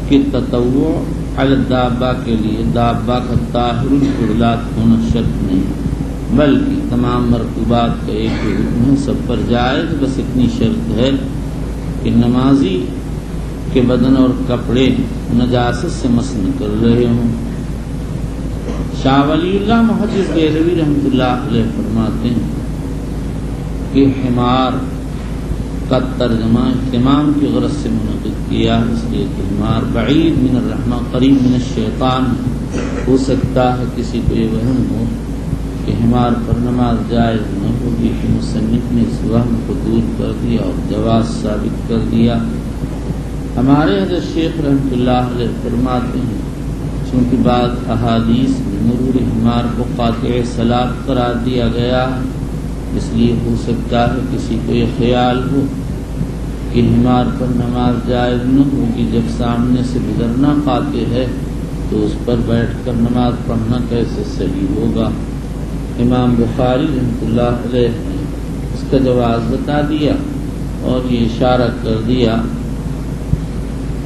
Speaker 1: کہ تطوع علی الدابہ کے لیے دابہ کا طاہر الفضلات ہونا شرط نہیں، بلکہ تمام مرکوبات کا ایک ہی حکم ہے، سب پر جائز. بس اتنی شرط ہے کہ نمازی کے بدن اور کپڑے نجاست سے مس نہ کر رہے ہوں. شاہ ولی اللہ محدث دہلوی رحمۃ اللہ علیہ فرماتے ہیں کہ حمار کا ترجمہ اہتمام کی غرض سے منعقد کیا، اس لیے کہ حمار بعید من الرحمہ قریب من الشیطان. ہو سکتا ہے کسی کو یہ وہم ہو کہ حمار پر نماز جائز نہ ہوگی، کہ مصنف نے اس وہم کو دور کر دیا اور جواز ثابت کر دیا. ہمارے حضرت شیخ رحمۃ اللہ علیہ فرماتے ہیں چونکہ بعض احادیث میں مرور حمار کو قاطع صلاۃ قرار دیا گیا ہے، اس لیے ہو سکتا ہے کسی کو یہ خیال ہو کہ حمار پر نماز جائز نہ ہوگی، جب سامنے سے گزرنا قاطع ہے تو اس پر بیٹھ کر نماز پڑھنا کیسے صحیح ہوگا. امام بخاری رحمۃ اللہ علیہ نے اس کا جواز بتا دیا اور یہ اشارہ کر دیا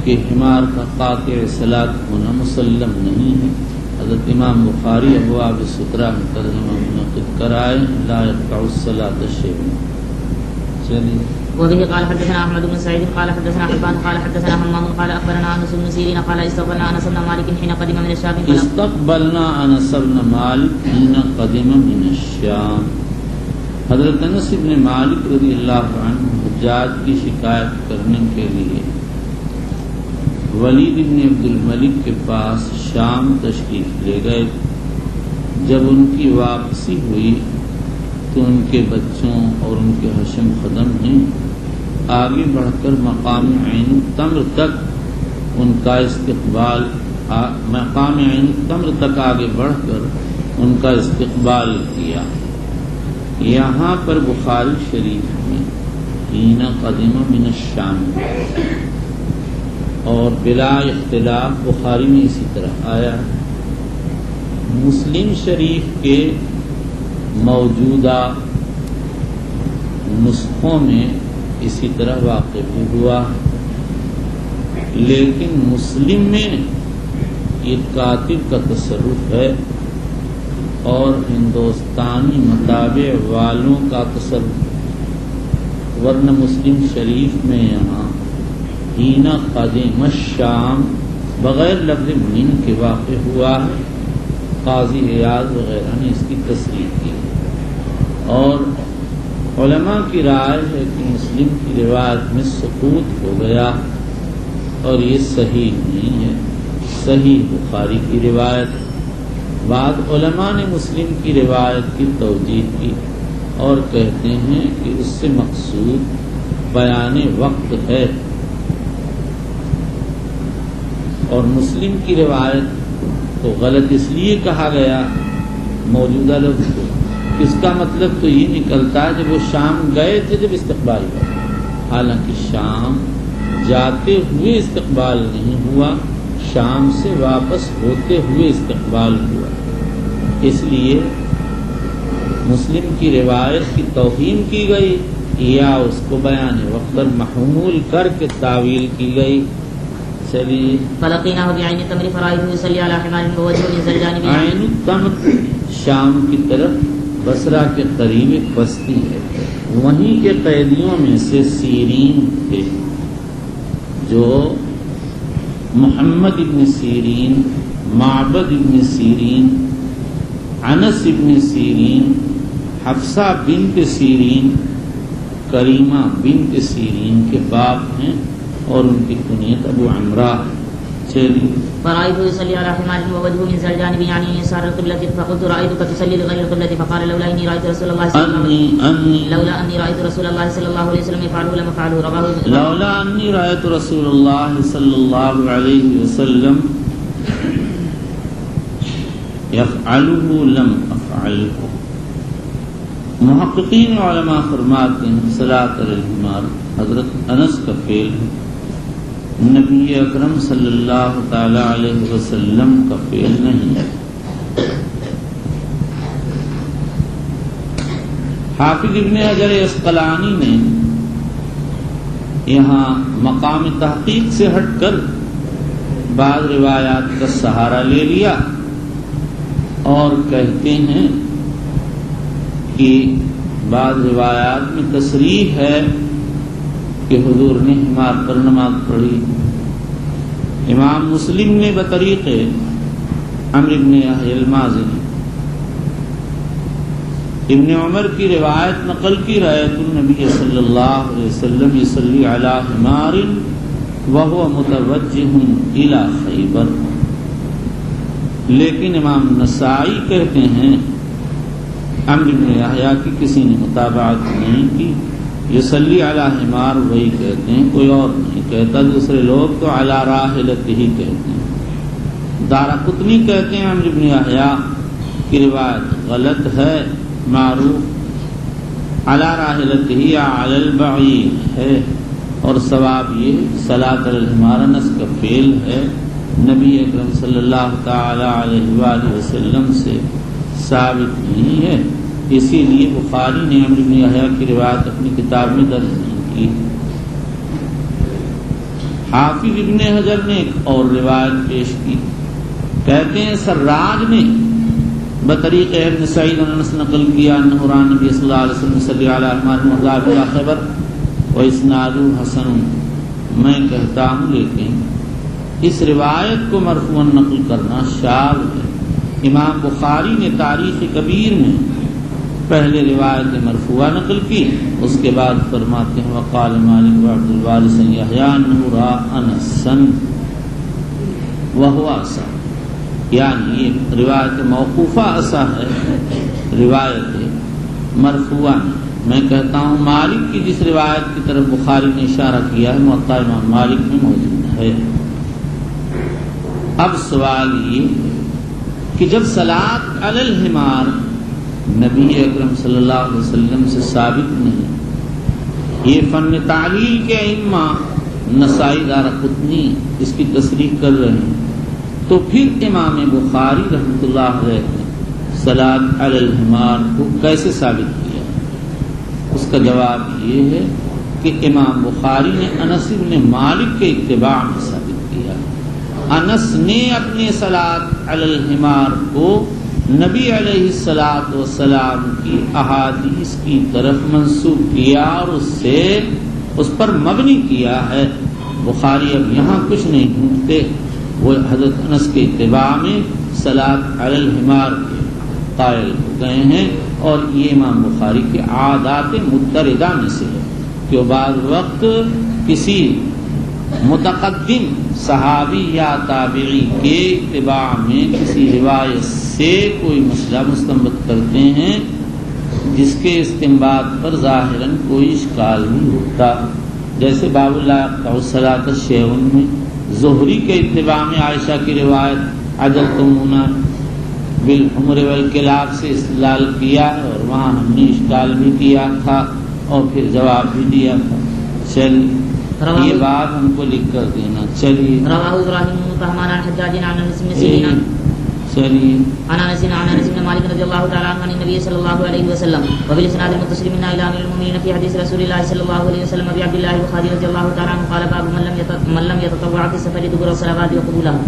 Speaker 1: کہ حمار کا قاطع صلاۃ ہونا مسلم نہیں ہے. حضرت امام بخاری ابواب سترہ میں ترجمہ منعقد کرائے لا يقطع الصلاۃ شیء. چلیے.
Speaker 2: وبه قال حدثنا احمد بن سعيد قال حدثنا حبان قال حدثنا حمام قال اخبرنا انس بن سيرين قال استقبلنا انس بن مالك حين قدم من الشام.
Speaker 1: استقبلنا انس بن مالك حين قدم من الشام. حضرت انس بن مالک رضی اللہ عنہ حجاج کی شکایت کرنے کے لیے ولید بن عبد الملک کے پاس شام تشریف لے گئے. جب ان کی واپسی ہوئی تو ان کے بچوں اور ان کے حشم خدم ہیں آگے بڑھ کر مقام عین التمر تک ان کا استقبال، مقام عین التمر تک آگے بڑھ کر ان کا استقبال کیا۔ یہاں پر بخاری شریف میں حین قدم من الشام اور بلا اختلاف بخاری میں اسی طرح آیا۔ مسلم شریف کے موجودہ نسخوں میں اسی طرح واقع بھی ہوا، لیکن مسلم میں یہ کاتب کا تصرف ہے اور ہندوستانی مطابع والوں کا تصرف، ورنہ مسلم شریف میں یہاں حین قدم الشام بغیر لفظ من کے واقع ہوا ہے۔ قاضی ایاز وغیرہ نے اس کی تصریح کی، اور علماء کی رائے ہے کہ مسلم کی روایت میں سقوط ہو گیا اور یہ صحیح نہیں ہے، صحیح بخاری کی روایت۔ بعض علماء نے مسلم کی روایت کی توجیہ کی اور کہتے ہیں کہ اس سے مقصود بیان وقت ہے، اور مسلم کی روایت تو غلط اس لیے کہا گیا موجودہ لفظ کو، اس کا مطلب تو یہ نکلتا ہے جب وہ شام گئے تھے جب استقبال ہوا، حالانکہ شام جاتے ہوئے استقبال نہیں ہوا، شام سے واپس ہوتے ہوئے استقبال ہوا۔ اس لیے مسلم کی روایت کی توہین کی گئی یا اس کو بیان وقت پر محمول کر کے تعویل کی گئی۔ چلیے،
Speaker 2: فلقيناه بعين التمر فرأيته يصلي على حمار ووجهه من الجانب
Speaker 1: عین التمر شام کی طرف بصرہ کے قریب ایک بستی ہے، وہیں کے قیدیوں میں سے سیرین تھے، جو محمد ابن سیرین، معبد ابن سیرین، انس ابن سیرین، حفصہ بنت سیرین، کریمہ بنت سیرین کے باپ ہیں اور ان کی کنیت ابو عمرہ۔ چلیے،
Speaker 2: فرأيته يصلي على حمار ووجهه من ذا الجانب يعني يسار القبلة فقلت رأيتك تصلي لغير القبلة فقال لولا أني رأيت رسول الله صلى الله عليه وسلم لولا أني رأيت رسول الله صلى الله عليه وسلم يفعله لم أفعله رواه
Speaker 1: لولا أني رأيت رسول الله صلى الله عليه وسلم يفعله لم أفعله۔ محققین علماء فرماتے ہیں صلاۃ علی الحمار حضرت انس کا فعل ہے، نبی اکرم صلی اللہ تعالی علیہ وسلم کا فعل نہیں ہے۔ حافظ ابن حجر عسقلانی نے یہاں مقام تحقیق سے ہٹ کر بعض روایات کا سہارا لے لیا اور کہتے ہیں کہ بعض روایات میں تصریح ہے کہ حضور نے حمار پر نماز پڑھی۔ امام مسلم نے بطریق عمرو بن یحییٰ المازنی ابن عمر کی روایت نقل کی، رأیت النبی صلی اللہ علیہ وسلم یصلی علی حمار وهو متوجہ الی خیبر، لیکن امام نسائی کہتے ہیں عمرو بن یحییٰ کی کسی نے متابعت نہیں کی، یصلی علی حمار وہی کہتے ہیں، کوئی اور نہیں کہتا، دوسرے لوگ تو علی راحلتہ ہی کہتے ہیں۔ دارقطنی کہتے ہیں عمرو بن یحییٰ کی روایت غلط ہے، معروف علی راحلتہ یا علی البعیر ہے، اور ثواب یہ صلاۃ علی الحمار انس کا فعل ہے، نبی اکرم صلی اللہ تعالی علیہ وآلہ وسلم سے ثابت نہیں ہے، اسی لیے بخاری نے عمرو بن یحییٰ کی روایت اپنی کتاب میں درج نہیں کی۔ حافظ ابن حجر نے ایک اور روایت پیش کی، کہتے ہیں سراج نے بطریق ابن سعید انس نقل کیا انہ رأى النبی صلی اللہ علیہ وسلم يصلي على حمار وهو الى خیبر واسنادہ حسن۔ میں کہتا ہوں لیکن اس روایت کو مرفوعا نقل کرنا شاذ ہے۔ امام بخاری نے تاریخ کبیر میں پہلے روایت مرفوعہ نقل کی، اس کے بعد فرماتے ہیں وقال مالک وعبد الوارث یحییٰ انہ رأى انسا وهو اصح، یعنی یہ روایت موقوفہ اصح ہے، روایت مرفوعہ نہیں۔ میں کہتا ہوں مالک کی جس روایت کی طرف بخاری نے اشارہ کیا ہے موطا امام مالک میں موجود ہے۔ اب سوال یہ ہے کہ جب صلاۃ علی الحمار نبی اکرم صلی اللہ علیہ وسلم سے ثابت نہیں، یہ فن تعلیل کے ائمہ نسائی دارقطنی اس کی تصریح کر رہے ہیں، تو پھر امام بخاری رحمۃ اللہ علیہ نے صلاۃ علی الحمار کو کیسے ثابت کیا؟ اس کا جواب یہ ہے کہ امام بخاری نے انس بن مالک کے اتباع میں ثابت کیا۔ انس نے اپنے صلاۃ علی الحمار کو نبی علیہ الصلاۃ والسلام کی احادیث کی طرف منسوب کیا اور اس پر مبنی کیا ہے۔ بخاری اب یہاں کچھ نہیں ڈھونڈتے، وہ حضرت انس کے اتباع میں صلاۃ علی الحمار کے قائل ہو گئے ہیں، اور یہ امام بخاری کے عادات متردہ میں سے ہے کہ وہ بعض وقت کسی متقدم صحابی یا تابعی کے اتباع میں کسی روایت سے کوئی مسئلہ مستنبط کرتے ہیں جس کے استنباط پر ظاہراً کوئی اشکال نہیں ہوتا، جیسے باب اللہ یقطع الصلاۃ شیء میں زہری کے اتباع میں عائشہ کی روایت اجلتمونا بالحمر والکلاب سے استدلال کیا ہے، اور وہاں ہم نے اشکال بھی کیا تھا اور پھر جواب بھی دیا تھا۔ چلیے یہ بات ہم کو لکھ کر دینا۔ چلیے
Speaker 2: رواہ ابراہیم بن طہمان عن حجاج عن انس بن سیرین
Speaker 1: چلیے
Speaker 2: عن انس بن مالک رضی اللہ تعالی عنہ عن النبي صلی اللہ علیہ وسلم وبالاسناد المتصل منا الى امير المؤمنين في حديث رسول الله صلی اللہ علیہ وسلم ابي عبد الله البخاري رضی اللہ تعالی عنہ قال باب من لم يتطوع في السفر دبر الصلوات وقبولها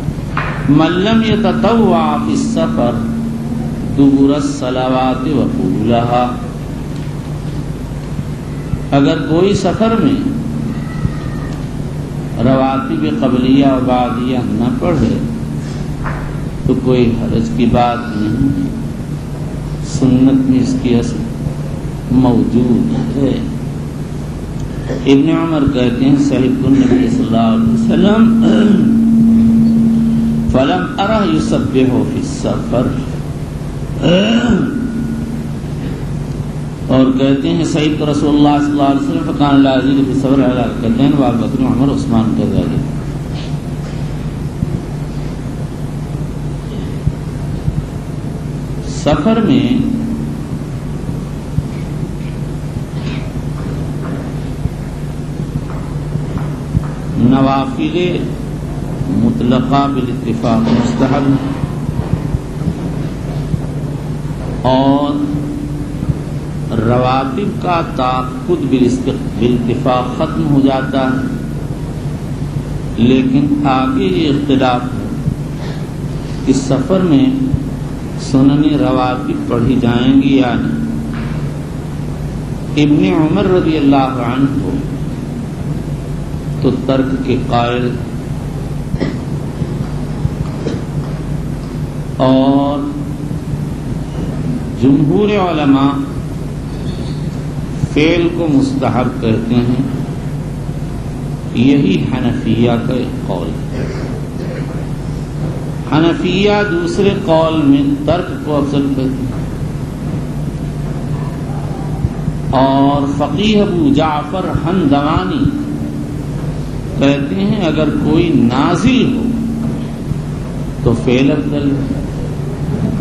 Speaker 1: من لم يتطوع في السفر دبر الصلوات وقبولها، اگر کوئی سفر میں رواتب قبلیہ و بعدیہ نہ پڑھے تو کوئی حرج کی بات نہیں، سنت میں اس کی اصل موجود ہے۔ ابن عمر کہتے ہیں صحیح النبی صلی اللہ علیہ وسلم فلم ارہ یسبح فی السفر، اور کہتے ہیں سعید رسول اللہ صلی اللہ علیہ وسلم فکان لا یزید فی السفر علی رکعتین وابو بکر عمر عثمان کذالک۔ سفر میں نوافل مطلقہ بالاتفاق مستحب اور رواتب کا تاخد بالاتفاق ختم ہو جاتا ہے، لیکن آگے یہ اختلاف ہے کہ سفر میں سنن رواتب پڑھی جائیں گی یا نہیں۔ ابن عمر رضی اللہ عنہ تو ترک کے قائل اور جمہور علماء فعل کو مستحب کہتے ہیں، یہی حنفیہ کا ایک قول ہے۔ حنفیہ دوسرے قول میں ترک کو افضل کہتے ہیں، اور فقیہ ابو جعفر حمدوانی کہتے ہیں اگر کوئی نازل ہو تو فعل افضل ہے،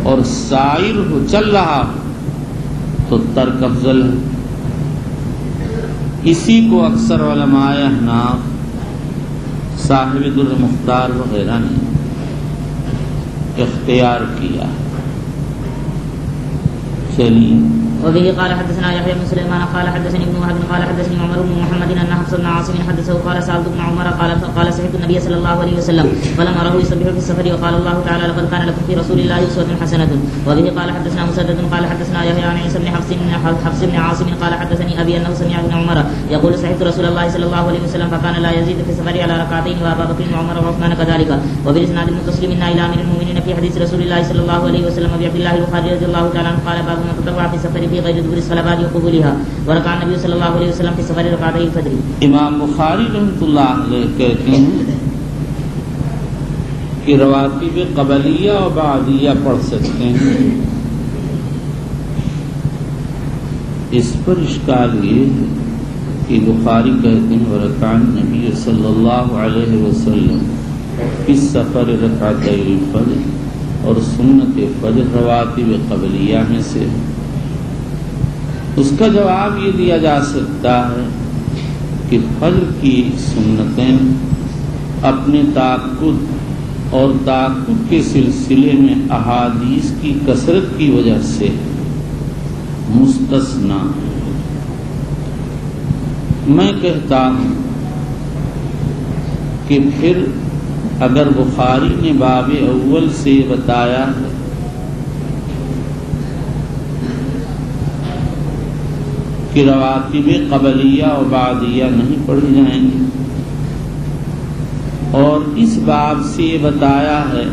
Speaker 1: اور سائر ہو چل رہا ہو تو ترک افضل ہے۔ اسی کو اکثر علماء احناف صاحب در مختار وغیرہ نے اختیار کیا۔ چلیے
Speaker 2: وبه قال حدثنا يحيى بن سليمان قال حدثني ابن وهب قال حدثني عمر بن محمد ان حفص بن عاصم حدثه قال سالت ابن عمر قال سمعت النبي صلى الله عليه وسلم فلما راه يسبح في السفر وقال الله تعالى لقد كان لكم في رسول الله اسوة حسنة. وبه قال حدثنا مسدد قال حدثنا يحيى عن عيسى بن حفص بن عاصم قال حدثني ابي انه سمع ابن عمر يقول سمعت رسول الله صلى الله عليه وسلم فكان لا يزيد في السفر على ركعتين وابا بكر وعمر وعثمان كذلك. وبالاسناد المتصل منا الى امير المؤمنين في حديث رسول الله صلى الله عليه وسلم ابي عبد الله البخاري رضي الله تعالى عنه قال باب من تطوع في السفر في غير دبر الصلاه وقبولها وركع النبي صلى الله عليه وسلم في سفر ركعتي الفجر.
Speaker 1: امام بخاری رحمۃ اللہ علیہ کہتے ہیں کہ رواتب قبلیہ اور بعدیہ پڑھ سکتے ہیں، اس پر اشکال یہ ہے کہ بخاری کہتے ہیں ورکعن نبی صلی اللہ علیہ وسلم اس سفر رکعتي الفجر، اور سنت فجر رواتب قبلیہ میں سے۔ اس کا جواب یہ دیا جا سکتا ہے کہ فجر کی سنتیں اپنے تاکد اور تاکد کے سلسلے میں احادیث کی کثرت کی وجہ سے مستثنا ہے۔ میں کہتا ہوں کہ پھر اگر بخاری نے باب اول سے بتایا ہے کہ رواتب قبلیہ و بعدیہ نہیں پڑھی جائیں گی، اور اس باب سے یہ بتایا ہے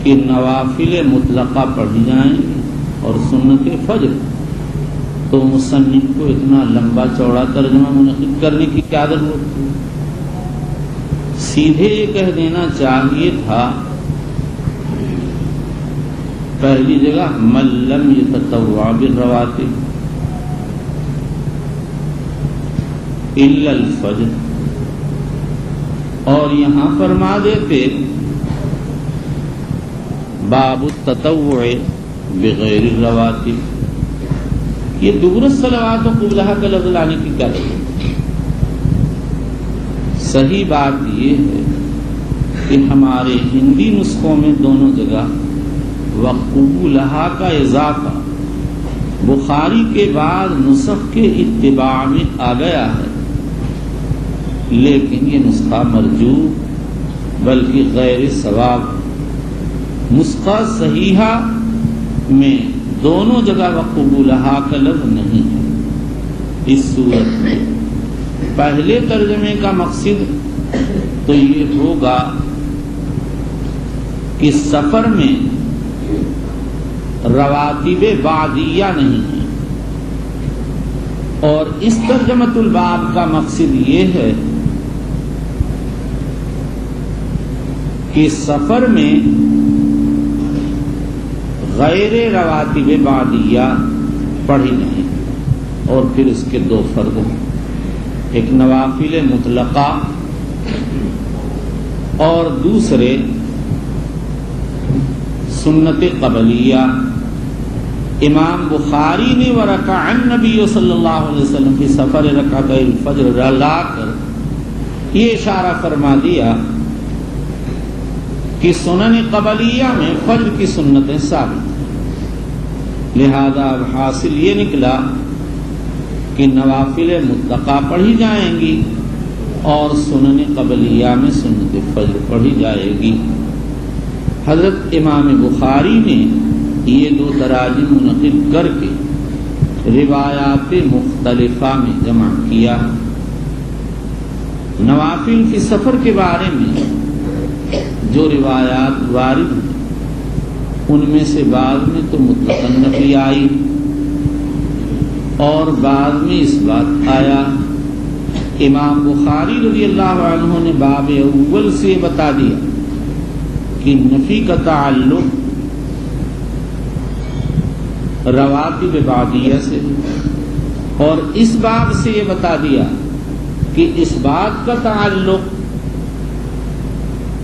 Speaker 1: کہ نوافل مطلقہ پڑھی جائیں گی اور سنت فجر، تو مصنف کو اتنا لمبا چوڑا ترجمہ منعقد کرنے کی کیا ضرورت تھی؟ سیدھے یہ کہہ دینا چاہیے تھا پہلی جگہ من لم یتطوع بالرواتب الا الفجر، اور یہاں فرما دیتے باب التطوع بغیر الرواتب۔ یہ دور الصلوات و قبلہ کا لفظ لانے کی کیا ضرورت؟ صحیح بات یہ ہے کہ ہمارے ہندی نسخوں میں دونوں جگہ وقبولہ کا اضافہ بخاری کے بعد نسخ کے اتباع میں آ گیا ہے، لیکن یہ نسخہ مرجوع بلکہ غیر صواب۔ نسخہ صحیحہ میں دونوں جگہ وقبولہ کا لفظ نہیں ہے۔ اس صورت میں پہلے ترجمے کا مقصد تو یہ ہوگا کہ سفر میں رواتب بعدیہ نہیں ہے، اور اس ترجمۃ الباب کا مقصد یہ ہے کہ سفر میں غیر رواتب بعدیہ پڑھی نہیں، اور پھر اس کے دو فرق ہیں، ایک نوافل مطلقہ اور دوسرے سنت قبلیہ۔ امام بخاری نے ورکع النبی صلی اللہ علیہ وسلم فی سفر رکعتي الفجر لا کر یہ اشارہ فرما دیا کہ سنن قبلیہ میں فجر کی سنتیں ثابت ہیں، لہذا اب حاصل یہ نکلا کہ نوافل مطلقہ پڑھی جائیں گی اور سنن قبلیہ میں سنت فجر پڑھی جائے گی۔ حضرت امام بخاری نے یہ دو تراجم منعقد کر کے روایات مختلفہ میں جمع کیا۔ نوافل کی سفر کے بارے میں جو روایات وارد ہیں ان میں سے بعض میں تو مطلق نفی آئی اور بعض میں اس بات آیا۔ امام بخاری رضی اللہ عنہ نے باب اول سے بتا دیا کہ نفی کا تعلق رواتب بعدیہ سے، اور اس باب سے یہ بتا دیا کہ اس بات کا تعلق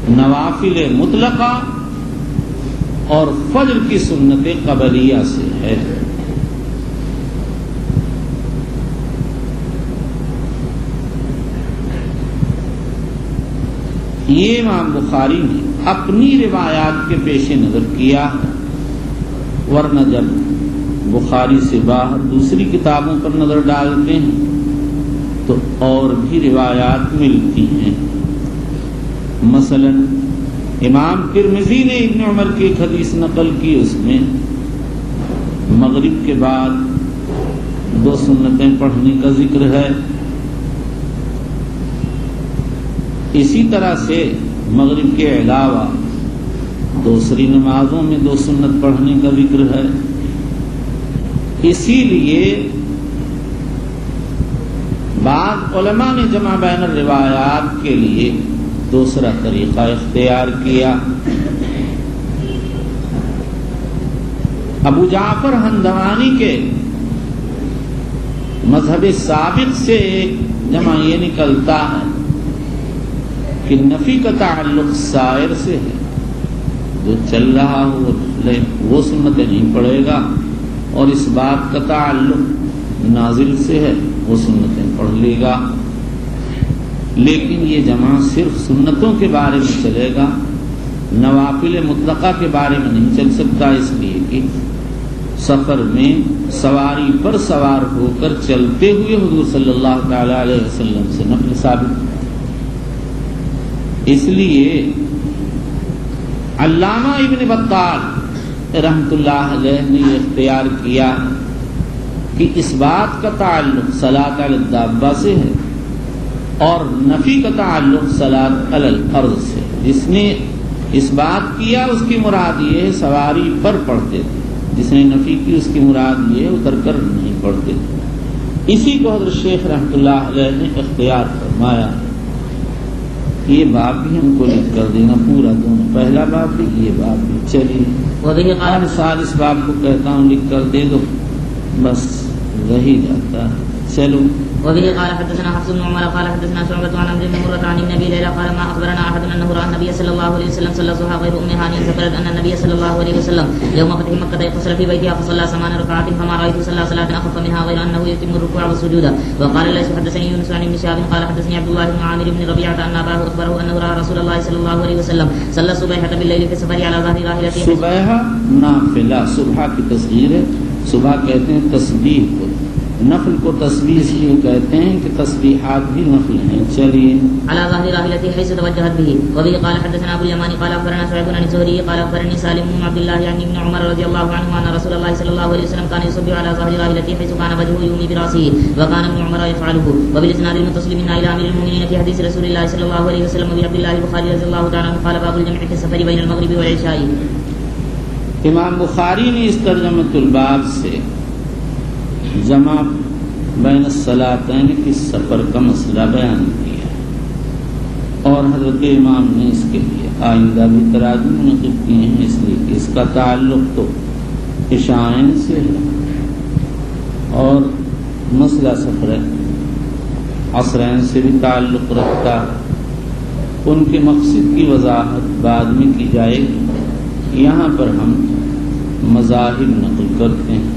Speaker 1: نوافل مطلقہ اور فجر کی سنت قبلیہ سے ہے۔ یہ امام بخاری نے اپنی روایات کے پیش نظر کیا ہے، ورنہ جب بخاری سے باہر دوسری کتابوں پر نظر ڈالتے ہیں تو اور بھی روایات ملتی ہیں۔ مثلا امام ترمذی نے ابن عمر کی ایک حدیث نقل کی، اس میں مغرب کے بعد 2 سنتیں پڑھنے کا ذکر ہے۔ اسی طرح سے مغرب کے علاوہ دوسری نمازوں میں 2 سنت پڑھنے کا ذکر ہے۔ اسی لیے بعض علماء نے جمع بین الروایات کے لیے دوسرا طریقہ اختیار کیا۔ ابو جعفر حمدوانی کے مذہب سابق سے جمع یہ نکلتا ہے کہ نفی کا تعلق سائر سے ہے، جو چل رہا ہو وہ سنتیں نہیں پڑھے گا، اور اس بات کا تعلق نازل سے ہے، وہ سنتیں پڑھ لے گا۔ لیکن یہ جمع صرف سنتوں کے بارے میں چلے گا، نوافل مطلقہ کے بارے میں نہیں چل سکتا، اس لیے کہ سفر میں سواری پر سوار ہو کر چلتے ہوئے حضور صلی اللہ تعالی علیہ وسلم سے نفل ثابت۔ اس لیے علامہ ابن بطال رحمۃ اللہ علیہ نے یہ اختیار کیا کہ اس بات کا تعلق صلاۃ علی الدابہ سے ہے اور نفی کا تعلق صلاۃ علی الارض سے۔ جس نے اس بات کیا اس کی مراد یہ ہے سواری پر پڑھتے تھے، جس نے نفی کی اس کی مراد یہ اتر کر نہیں پڑھتے تھے۔ اسی کو حضرت شیخ رحمۃ اللہ علیہ نے اختیار فرمایا۔ یہ باب بھی ہم کو لکھ کر دینا پورا، دونوں، پہلا باب بھی یہ باب بھی۔ چلیے ہر سال اس باب کو کہتا ہوں لکھ کر دے دو، بس رہی جاتا ہے۔ چلو
Speaker 2: وبه قال حدثنا حفص بن عمر قال حدثنا شعبة عن عمرو بن مرة عن النبي ليلى قال ما أخبرنا أحد أنه رأى النبي صلى الله عليه وسلم صلى الضحى غير أم هاني ذكرت أن النبي صلى الله عليه وسلم يوم فتح مكة اغتسل في بيتها فصلى 8 ركعات فما رأيت صلى صلاة أخف منها غير أنه يتم الركوع والسجود. وقال ليس حدثني يونس عن ابن شهاب قال حدثني عبد الله بن عامر بن ربيعة أن أباه أخبره أنه رأى رسول الله صلى الله عليه وسلم صلى الصبيحة بالليل في السفر على ظهر راحلته.
Speaker 1: صبح نافلہ، صبح کی تصغیر ہے، صبح کہتے ہیں تسبیح کو، نفل کو تسبیح اس لیے کہتے ہیں کہ تسبیحات بھی نفل ہیں۔ چلیے
Speaker 2: على ظهر راحلته حيث توجهت به. وبه قال حدثنا ابو اليماني قال اخبرنا شعيب بن الزهري قال اخبرني سالم بن عبد الله عن ابن عمر رضي الله عنهما ان رسول الله صلى الله عليه وسلم كان يصبح على ظهر راحلته حيث كان وجهه يومي براسه وكان ابن عمر يفعله. وبالاسناد المتصل منا الى امير المؤمنين في حديث رسول الله صلى الله عليه وسلم وابي عبد الله البخاري رضي الله تعالى عنه قال باب الجمع في السفر بين المغرب والعشاء.
Speaker 1: امام بخاری نے اس ترجمۃ الباب سے جمع بین الصلاتین کی سفر کا مسئلہ بیان کیا، اور حضرت امام نے اس کے لیے آئندہ بھی تراجم منعقد کیے ہیں، اس لیے کہ اس کا تعلق تو عشاءین سے ہے، اور مسئلہ سفر عصرین سے بھی تعلق رکھتا ہے۔ ان کے مقصد کی وضاحت بعد میں کی جائے گی، یہاں پر ہم مذاہب نقل کرتے ہیں۔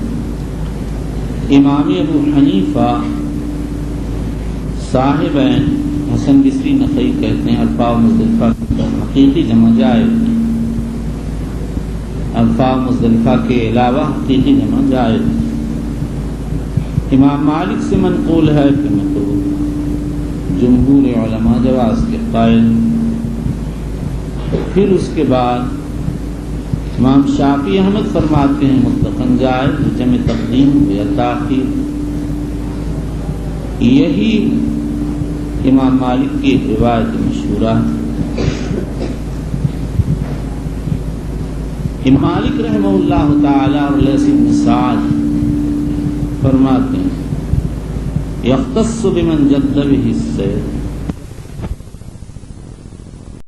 Speaker 1: امام ابو حنیفہ صاحبین حسن بصری نقی کہتے ہیں الفاظ مزدلفہ حقیقی جمع جائز نہیں، الفاظ مزدلفہ کے علاوہ حقیقی جمع جائز نہیں۔ امام مالک سے منقول ہے کہ مکروہ، جمہور علماء جواز کے قائل۔ پھر اس کے بعد امام شافعی احمد فرماتے ہیں مطلقاً جائز، جمع تقدیم یا تاخیر۔ یہی امام مالک کی ایک روایت مشہورہ ہے۔ امام مالک رحمہ اللہ تعالی اور لیث بن سعد فرماتے ہیں یختص بمن جد به السیر،